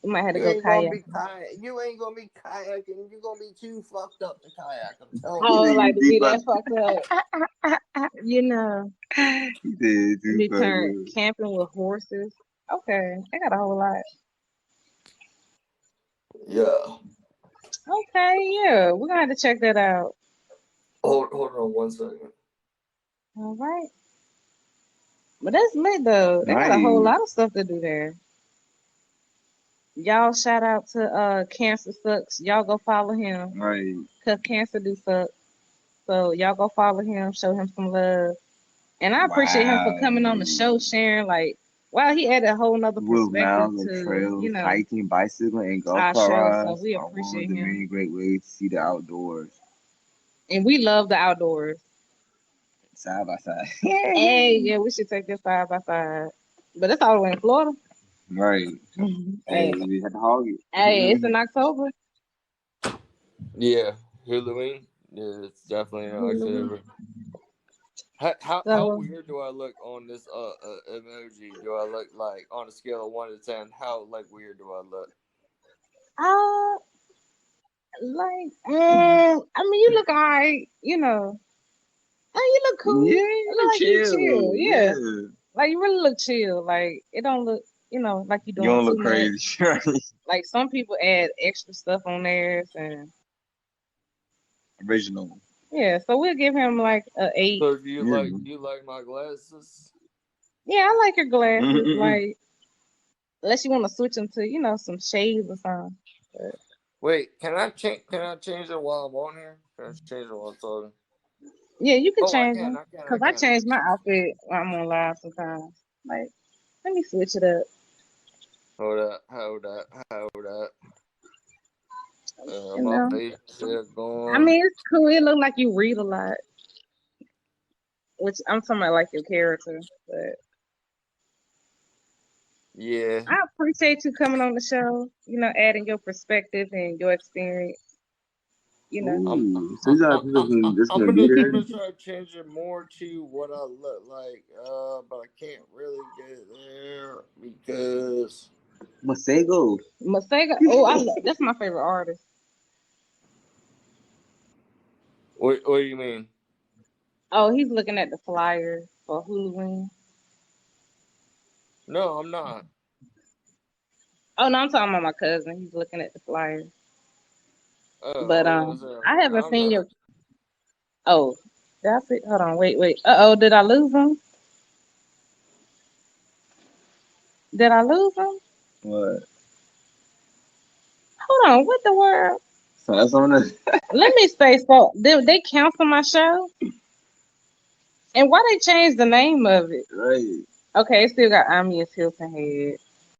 A: we might have to
C: You
A: go
C: ain't gonna be
A: kayaking.
C: you ain't gonna be kayaking. You're gonna be too fucked up to kayak. I'm telling
B: He
C: you.
A: Oh,
B: said
A: like
B: you
A: to
B: deep
A: be
B: up.
A: that fucked up. You know,
B: He said too
A: we turn
B: fucking.
A: camping with horses. Okay, they got a whole lot.
C: Yeah.
A: Okay, yeah, we're gonna have to check that out.
C: Hold on one second.
A: All right, but that's lit though. They got a whole
B: Nice.
A: lot of stuff to do there. Y'all shout out to Cancer Sucks. Y'all go follow him.
B: Right.
A: Cause Cancer do suck. So y'all go follow him, show him some love. And I appreciate him for
B: Wow.
A: coming on the show, sharing like wow, he added a whole nother
B: With
A: perspective
B: mountains and
A: to,
B: trails, hiking, bicycling, and golf
A: our
B: cart
A: show. So
B: rides
A: we
B: are one of
A: appreciate
B: the
A: him.
B: many great ways to see the outdoors
A: And we love the outdoors.
B: side by side.
A: Hey, yeah, we should take this side by side. But it's all the way in Florida.
B: Right. Hey,
A: Hey,
B: we had to hog
A: hey, it's
B: it.
A: in October.
C: Yeah, Halloween. Yeah, it's definitely in October. How
A: So
C: weird do I look on this emoji? Do I look like on a scale of 1 to 10? How like weird do I look?
A: uh I mean you look alright, Oh, you look
B: Yeah,
A: cool. It look
B: you
A: like you chill.
B: chill.
A: Yeah.
B: Yeah.
A: Like you really look chill. Like it don't look, like you
B: You
A: doing
B: don't
A: too
B: look
A: much.
B: crazy, right?
A: Like some people add extra stuff on theirs and
B: Original.
A: yeah, so we'll give him like a 8.
C: So
B: Yeah.
C: do you like my glasses?
A: Yeah, I like your glasses.
B: Mm-mm-mm.
A: Like unless you want to switch them to, some shades or something. But,
C: Wait, can I change it while I'm on here? Can I change it while I'm talking?
A: yeah, you can
C: Oh, I
A: change
C: can,
A: them.
C: I can, I
A: Cause I
C: can.
A: change my outfit when I'm on live sometimes. Like, let me switch it up.
C: Hold up.
A: You
C: My
A: know,
C: face is
A: I
C: gone.
A: mean, it's cool. It look like you read a lot, which I'm talking about like your character. But
C: Yeah.
A: I appreciate you coming on the show. Adding your perspective and your experience. You know,
B: Ooh. So you got this gonna be
C: I'm
B: there?
C: gonna try to change it more to what I look like, but I can't really get there because
B: Masego.
A: Masega. Oh, that's my favorite artist.
C: what do you mean?
A: Oh, he's looking at the flyer for Halloween.
C: No, I'm not.
A: Oh no, I'm talking about my cousin. He's looking at the flyer.
C: Oh,
A: But
C: I was gonna
A: I
C: say
A: haven't
C: I'm
A: seen
C: not.
A: your. Oh, that's it. Hold on, wait. Oh, did I lose him? Did I lose him?
B: What?
A: Hold on, what the world?
B: So that's on the
A: Let me say so. They cancel my show, and why they changed the name of it?
B: right.
A: Okay, it still got Amia's Hilton Head.